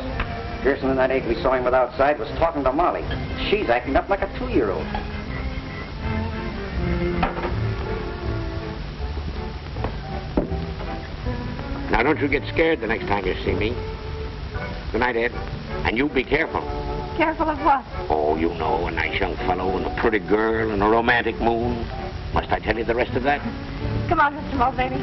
S8: Pearson and that ape we saw him with outside was talking to Molly. She's acting up like a 2-year-old.
S13: Now, don't you get scared the next time you see me. Good night, Ed. And you be careful.
S4: Careful of what?
S13: Oh, you know, a nice young fellow and a pretty girl and a romantic moon. Must I tell you the rest of that?
S4: Come on, Mr. Mulvaney.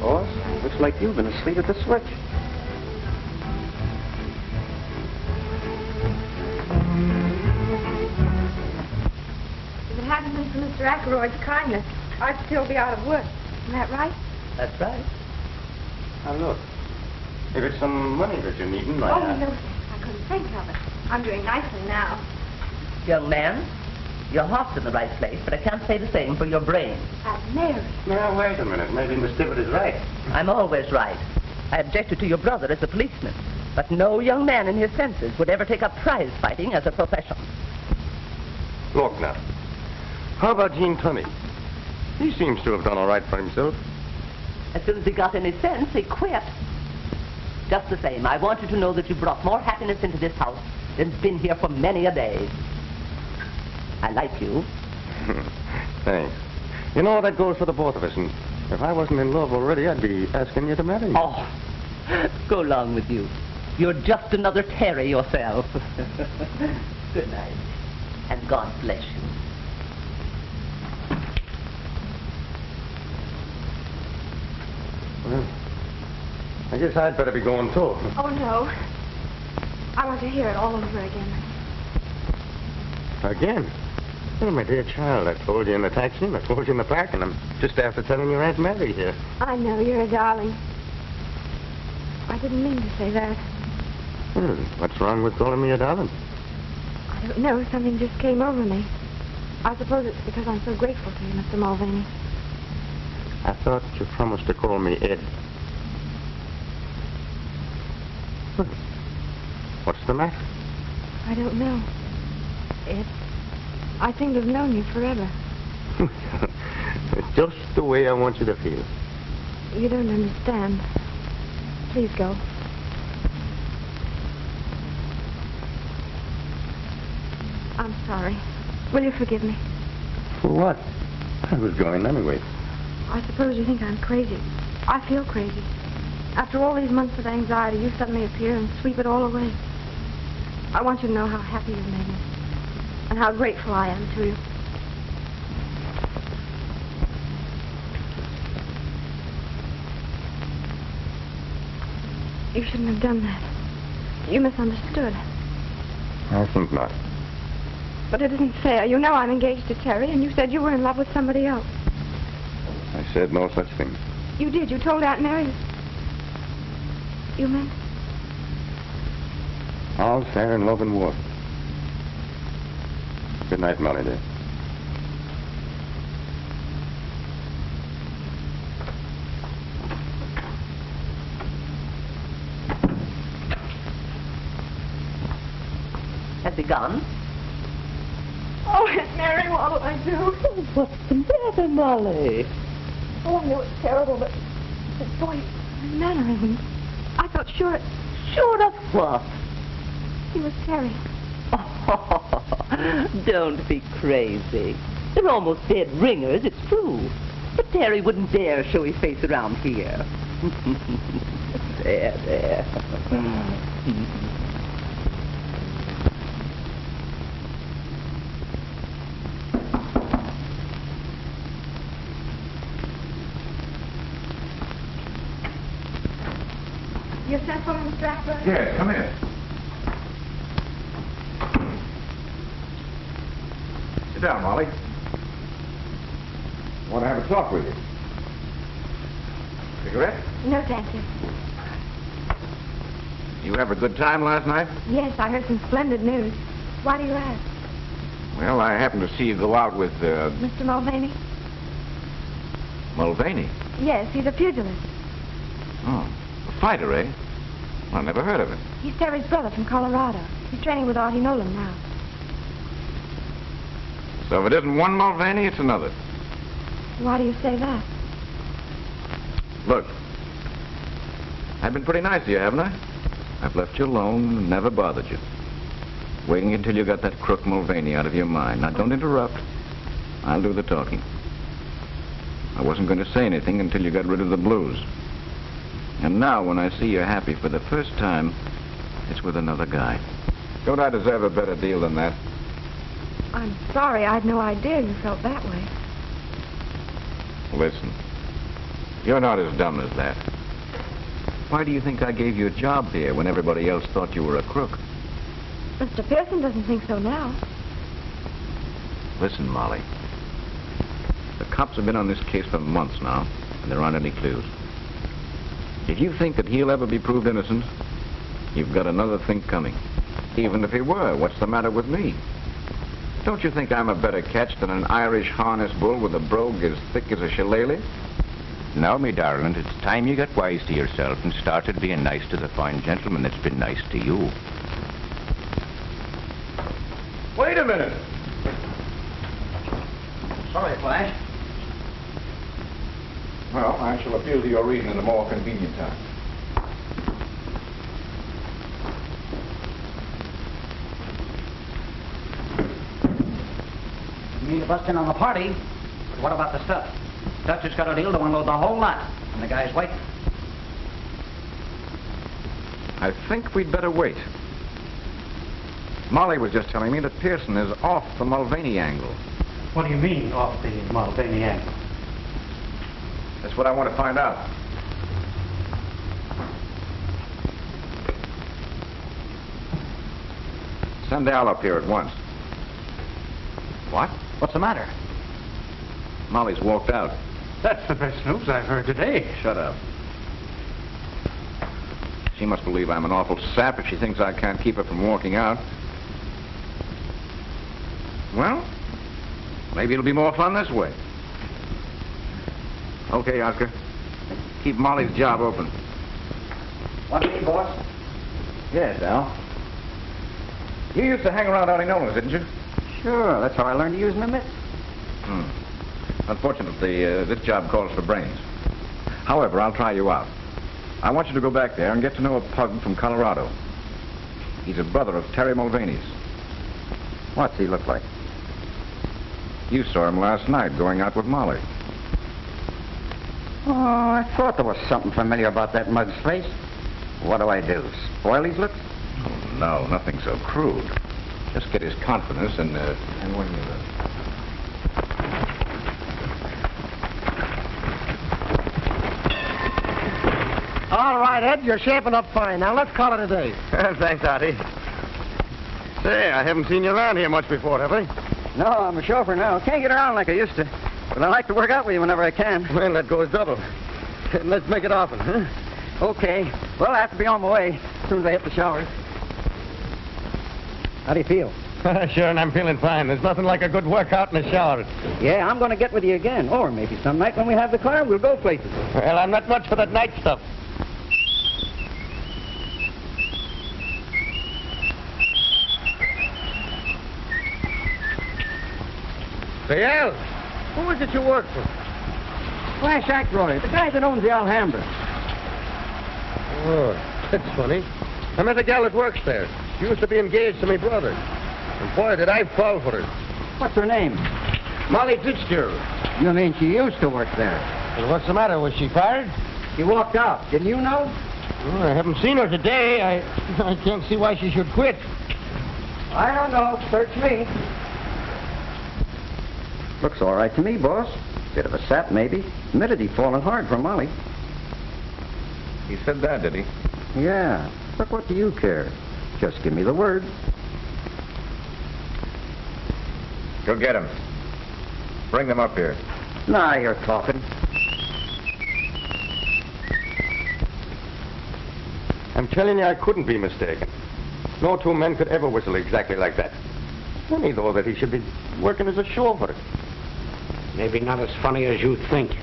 S8: Boss, looks like you've been asleep at the switch.
S4: If it hadn't been for Mr. Ackroyd's kindness, I'd still be out of work. Isn't that right?
S6: That's right.
S7: Now, look. If it's some money that you're needing,
S4: Oh, no, I couldn't think of it. I'm doing nicely now.
S6: Young man, your heart's in the right place, but I can't say the same for your brain.
S4: I've married.
S7: Now, wait a minute. Maybe Miss Tibbet is right.
S6: I'm always right. I objected to your brother as a policeman, but no young man in his senses would ever take up prize fighting as a profession.
S7: Look now. How about Gene Tunney? He seems to have done all right for himself.
S6: As soon as he got any sense, he quit. Just the same, I want you to know that you brought more happiness into this house than's been here for many a day. I like you.
S7: Thanks. You know, that goes for the both of us, and if I wasn't in love already, I'd be asking you to marry me.
S6: Oh, go along with you. You're just another Terry yourself. Good night, and God bless you.
S7: Well, I guess I'd better be going, too.
S4: Oh, no. I want to hear it all over again.
S7: Again? Oh, my dear child, I told you in the taxi, and I told you in the park, and I'm just after telling your Aunt Mary here.
S4: I know, you're a darling. I didn't mean to say that.
S7: Well, what's wrong with calling me a darling?
S4: I don't know, something just came over me. I suppose it's because I'm so grateful to you, Mr. Mulvaney.
S7: I thought you promised to call me Ed. What's the matter?
S4: I don't know. Ed, I seem to have known you forever.
S7: Just the way I want you to feel.
S4: You don't understand. Please go. I'm sorry. Will you forgive me?
S7: For what? I was going anyway.
S4: I suppose you think I'm crazy. I feel crazy. After all these months of anxiety, you suddenly appear and sweep it all away. I want you to know how happy you've made me, and how grateful I am to you. You shouldn't have done that. You misunderstood.
S7: I think not.
S4: But it isn't fair. You know I'm engaged to Terry, and you said you were in love with somebody else.
S7: I said no such thing.
S4: You did. You told Aunt Mary. You meant?
S7: All's fair in love and war. Good night, Molly, dear.
S6: gun.
S4: Oh, Aunt Mary, what'll I do?
S6: What's the matter, Molly?
S4: Oh, I know it's terrible, but the boy, the mannerisms. I felt sure it...
S6: Sure of what?
S4: He was Terry.
S6: Oh, don't be crazy. They're almost dead ringers, it's true. But Terry wouldn't dare show his face around here. There.
S4: You sent for Mr. Blackburn?
S2: Yes, come in. Sit down, Molly. I want to have a talk with you. Cigarette?
S4: No, thank you.
S2: You have a good time last night?
S4: Yes, I heard some splendid news. Why do you ask?
S2: Well, I happened to see you go out with,
S4: Mr. Mulvaney?
S2: Mulvaney.
S4: Yes, he's a pugilist.
S2: Oh, a fighter, eh? I never heard of him.
S4: He's Terry's brother from Colorado. He's training with Artie Nolan now.
S2: So if it isn't one Mulvaney, it's another.
S4: Why do you say that?
S2: Look, I've been pretty nice to you, haven't I? I've left you alone and never bothered you. Waiting until you got that crook Mulvaney out of your mind. Now, don't interrupt. I'll do the talking. I wasn't going to say anything until you got rid of the blues. And now, when I see you're happy for the first time, it's with another guy. Don't I deserve a better deal than that?
S4: I'm sorry. I'd no idea you felt that way.
S2: Listen, you're not as dumb as that. Why do you think I gave you a job here when everybody else thought you were a crook?
S4: Mr. Pearson doesn't think so now.
S2: Listen, Molly. The cops have been on this case for months now, and there aren't any clues. If you think that he'll ever be proved innocent, you've got another thing coming. Even if he were, what's the matter with me? Don't you think I'm a better catch than an Irish harness bull with a brogue as thick as a shillelagh? No, me darling, it's time you got wise to yourself and started being nice to the fine gentleman that's been nice to you. Wait a minute.
S8: Sorry, Flash.
S2: Well, I shall appeal to your reason at a more convenient time.
S8: You mean to bust in on the party? But what about the stuff? Dutch has got a deal to unload the whole lot, and the guy's waiting.
S2: I think we'd better wait. Molly was just telling me that Pearson is off the Mulvaney angle.
S11: What do you mean, off the Mulvaney angle?
S2: That's what I want to find out. Send Al up here at once.
S8: What? What's the matter?
S2: Molly's walked out.
S11: That's the best news I've heard today.
S2: Shut up. She must believe I'm an awful sap if she thinks I can't keep her from walking out. Well, maybe it'll be more fun this way. Okay, Oscar. Keep Molly's job open.
S8: What do you, boss?
S2: Yes, Al. You used to hang around Artie Nolan's, didn't you?
S8: Sure, that's how I learned to use my mitts.
S2: Unfortunately, this job calls for brains. However, I'll try you out. I want you to go back there and get to know a pug from Colorado. He's a brother of Terry Mulvaney's.
S8: What's he look like?
S2: You saw him last night going out with Molly.
S8: Oh, I thought there was something familiar about that mug's face. What do I do? Spoil his looks?
S2: Oh, no, nothing so crude. Just get his confidence and when you...
S16: All right, Ed, you're shaping up fine. Now, let's call it a day.
S9: Thanks, Artie. Say, I haven't seen you around here much before, have I?
S8: No, I'm a chauffeur now. Can't get around like I used to. But I like to work out with you whenever I can.
S9: Well, that goes double. Let's make it often, huh?
S8: Okay. Well, I have to be on my way as soon as I hit the showers. How do you feel?
S9: Sure, and I'm feeling fine. There's nothing like a good workout in the shower.
S8: Yeah, I'm going to get with you again. Or maybe some night when we have the car, we'll go places.
S9: Well, I'm not much for that night stuff. Say, Al, who is it you work for?
S14: Flash Ackroyd, the guy that owns the Alhambra.
S9: Oh, that's funny. I met a gal that works there. She used to be engaged to my brother. And boy, did I fall for her.
S14: What's her name?
S9: Molly Fitzgerald.
S14: You mean she used to work there?
S9: Well, what's the matter? Was she fired?
S14: She walked out. Didn't you know?
S9: Well, I haven't seen her today. I can't see why she should quit.
S14: I don't know. Search me.
S17: Looks all right to me, boss. Bit of a sap, maybe. Admitted he'd fallen hard for Molly.
S2: He said that, did he?
S17: Yeah. But what do you care? Just give me the word.
S2: Go get him. Bring them up here.
S17: Nah, you're talking.
S7: I'm telling you, I couldn't be mistaken. No two men could ever whistle exactly like that. Funny, though, that he should be working as a chauffeur.
S14: Maybe not as funny as you think.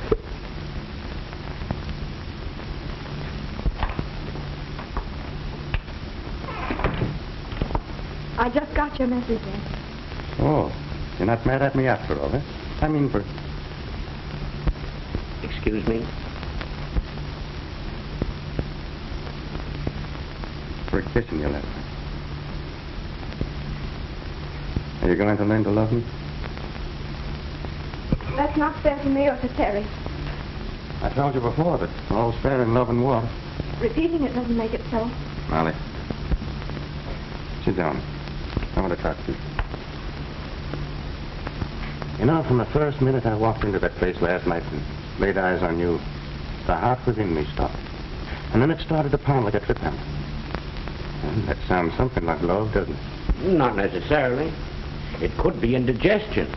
S4: I just got your message, Ed.
S7: Oh, you're not mad at me after all, eh? I mean, for...
S14: Excuse me?
S7: For kissing you last night. Are you going to learn to love me?
S4: That's not fair to me or to Terry.
S7: I told you before that all's fair in love and war.
S4: Repeating it doesn't make it so.
S7: Molly, sit down. I want to talk to you. You know, from the first minute I walked into that place last night and laid eyes on you, the heart within me stopped. And then it started to pound like a trip hammer. And that sounds something like love, doesn't it?
S14: Not necessarily. It could be indigestion.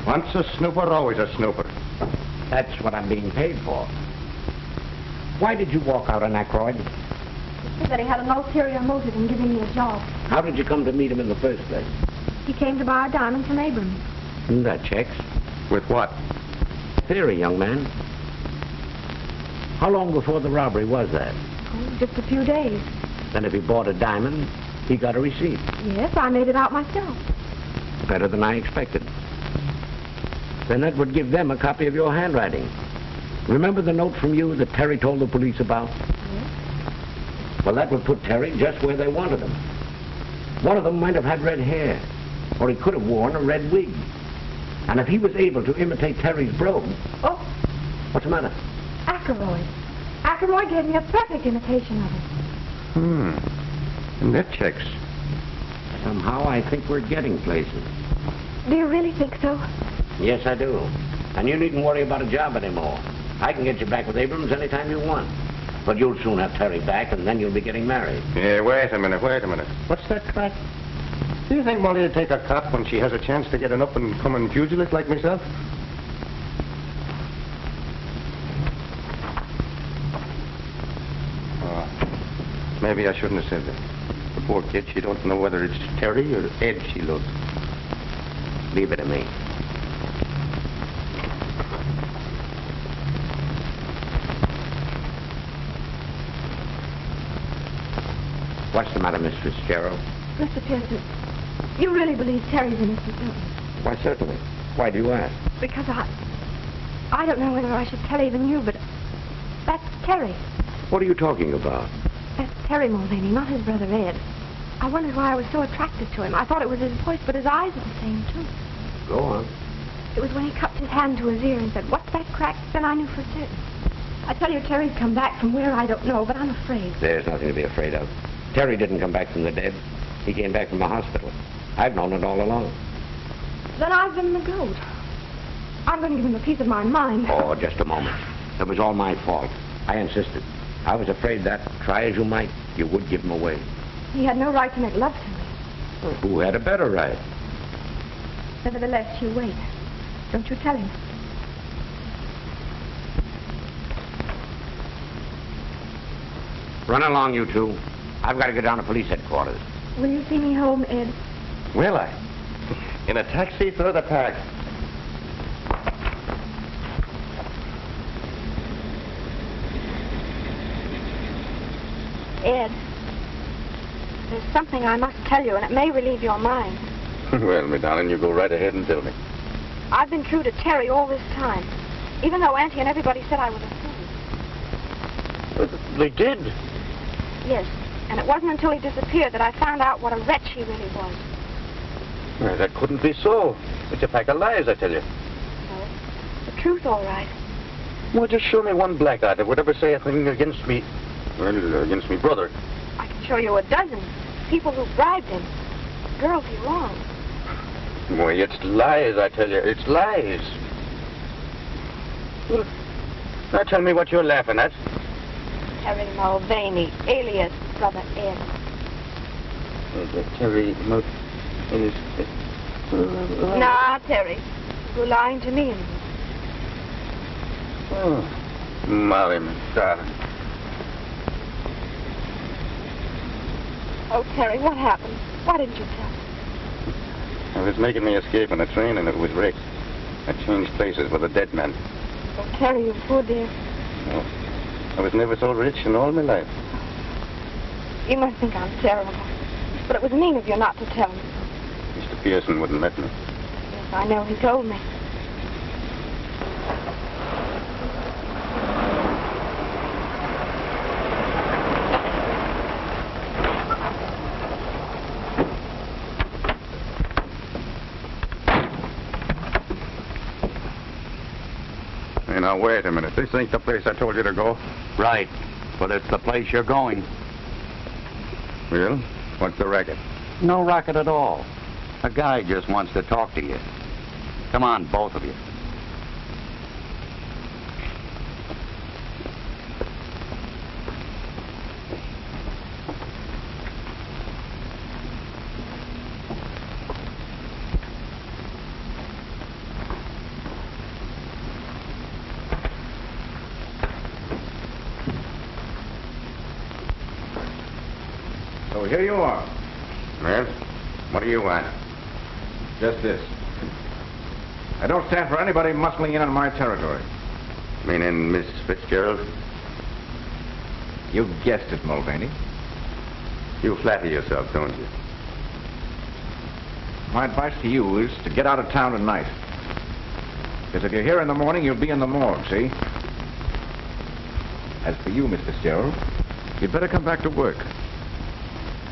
S7: Once a snooper, always a snooper.
S14: That's what I'm being paid for. Why did you walk out on Ackroyd?
S4: He said that he had an ulterior motive in giving me a job.
S14: How did you come to meet him in the first place?
S4: He came to buy a diamond from Abrams.
S14: That checks.
S7: With what?
S14: Theory, young man. How long before the robbery was that?
S4: Oh, just a few days.
S14: Then if he bought a diamond, he got a receipt.
S4: Yes, I made it out myself.
S14: Better than I expected. Then that would give them a copy of your handwriting. Remember the note from you that Terry told the police about?
S4: Yes.
S14: Well, that would put Terry just where they wanted him. One of them might have had red hair, or he could have worn a red wig. And if he was able to imitate Terry's brogue...
S4: Oh!
S14: What's the matter?
S4: Ackroyd. Ackroyd gave me a perfect imitation of it.
S7: And that checks.
S14: Somehow I think we're getting places.
S4: Do you really think so?
S14: Yes, I do. And you needn't worry about a job anymore. I can get you back with Abrams anytime you want. But you'll soon have Terry back, and then you'll be getting married.
S7: Yeah, wait a minute. What's that crack? Do you think Molly would take a cop when she has a chance to get an up-and-coming pugilist like myself? Oh, maybe I shouldn't have said that. The poor kid, she don't know whether it's Terry or Ed she loves.
S14: Leave it to me. What's the matter, Miss Fitzgerald?
S4: Mr. Pearson, you really believe Terry's innocent, don't you?
S14: Why, certainly. Why do you ask?
S4: Because I don't know whether I should tell even you, but that's Terry.
S14: What are you talking about?
S4: That's Terry Mulvaney, not his brother Ed. I wondered why I was so attracted to him. I thought it was his voice, but his eyes are the same, too.
S14: Go on.
S4: It was when he cupped his hand to his ear and said, "What's that crack?" Then I knew for certain. I tell you, Terry's come back from where I don't know, but I'm afraid.
S14: There's nothing to be afraid of. Terry didn't come back from the dead. He came back from the hospital. I've known it all along.
S4: Then I've been the goat. I'm going to give him a piece of my mind.
S14: Oh, just a moment. It was all my fault. I insisted. I was afraid that, try as you might, you would give him away.
S4: He had no right to make love to me.
S14: Well, who had a better right?
S4: Nevertheless, you wait. Don't you tell him.
S14: Run along, you two. I've got to get down to police headquarters.
S4: Will you see me home, Ed?
S7: Will I? In a taxi through the park.
S4: Ed, there's something I must tell you, and it may relieve your mind.
S2: Well, me darling, you go right ahead and tell me.
S4: I've been true to Terry all this time, even though Auntie and everybody said I was a fool.
S10: They did.
S4: Yes, and it wasn't until he disappeared that I found out what a wretch he really was.
S10: Well, that couldn't be so. It's a pack of lies, I tell you.
S4: No, the truth, all right.
S10: Well, just show me one black eye that would ever say a thing against me. Well, against me brother.
S4: I can show you a dozen. People who bribed him. Girls he wronged.
S10: Boy, it's lies, I tell you. It's lies. Well, now tell me what you're laughing at.
S4: Terry Mulvaney, alias Brother Ed.
S10: Terry
S4: Nah, Terry. You're lying to me.
S10: Oh, Molly, my darling.
S4: Oh, Terry, what happened? Why didn't you tell me?
S10: I was making me escape on a train and it was wrecked. I changed places with a dead man.
S4: Oh, Terry, you poor dear.
S10: Oh, I was never so rich in all my life.
S4: You must think I'm terrible. But it was mean of you not to tell me.
S10: Mr. Pearson wouldn't let me.
S4: Yes, I know. He told me.
S9: Hey, now, wait a minute. This ain't the place I told you to go.
S14: Right, but it's the place you're going.
S9: Well, what's the racket?
S14: No racket at all. A guy just wants to talk to you. Come on, both of you.
S2: So here you are.
S7: Well, what do you want?
S2: Just this. I don't stand for anybody muscling in on my territory.
S7: Meaning Miss Fitzgerald?
S2: You guessed it, Mulvaney.
S7: You flatter yourself, don't you?
S2: My advice to you is to get out of town tonight. Because if you're here in the morning, you'll be in the morgue, see? As for you, Miss Fitzgerald, you'd better come back to work.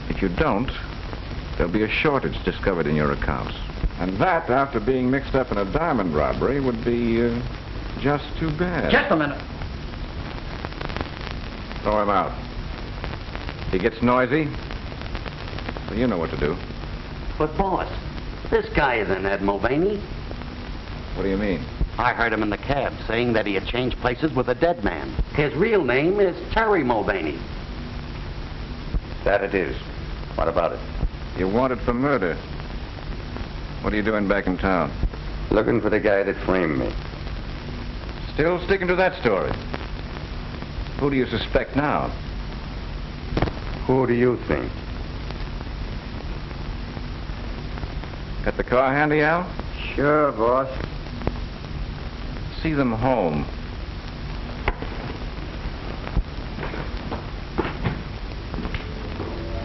S2: If you don't, there'll be a shortage discovered in your accounts. And that, after being mixed up in a diamond robbery, would be just too bad.
S8: Just a minute.
S2: Throw him out. If he gets noisy, well, you know what to do.
S14: But, boss, this guy isn't Ed Mulvaney.
S2: What do you mean?
S14: I heard him in the cab saying that he had changed places with a dead man. His real name is Terry Mulvaney.
S7: That it is. What about it?
S2: You're wanted for murder. What are you doing back in town?
S7: Looking for the guy that framed me.
S2: Still sticking to that story. Who do you suspect now?
S7: Who do you think?
S2: Got the car handy, Al?
S17: Sure, boss.
S2: See them home.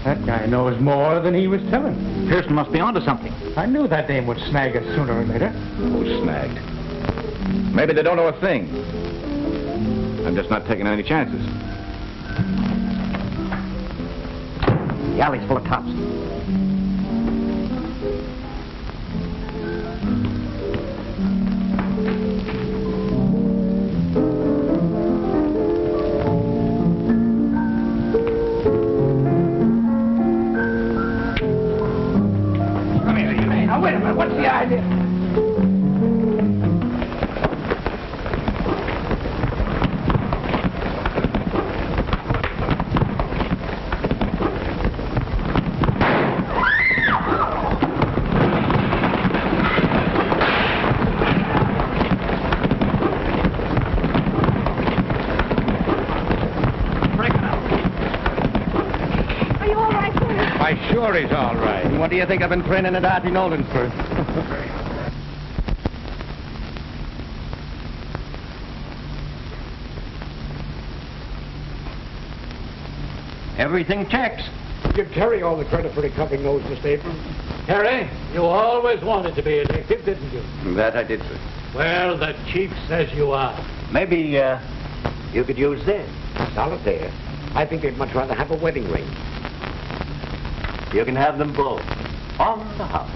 S3: That guy knows more than he was telling.
S8: Pearson must be onto something.
S3: I knew that dame would snag us sooner or later.
S2: Who's snagged? Maybe they don't know a thing. I'm just not taking any chances.
S8: The alley's full of cops.
S3: What's the idea?
S4: Are you all right, sir?
S9: Why, sure he's all right.
S16: What do you think I've been training at Artie Nolan's for?
S8: Everything checks.
S3: Give Terry all the credit for recovering those, Mr. Abrams. Harry, you always wanted to be a detective, didn't you?
S5: That I did, sir.
S3: Well, the chief says you are.
S14: Maybe you could use this. Solitaire. I think they'd much rather have a wedding ring. You can have them both. On the house.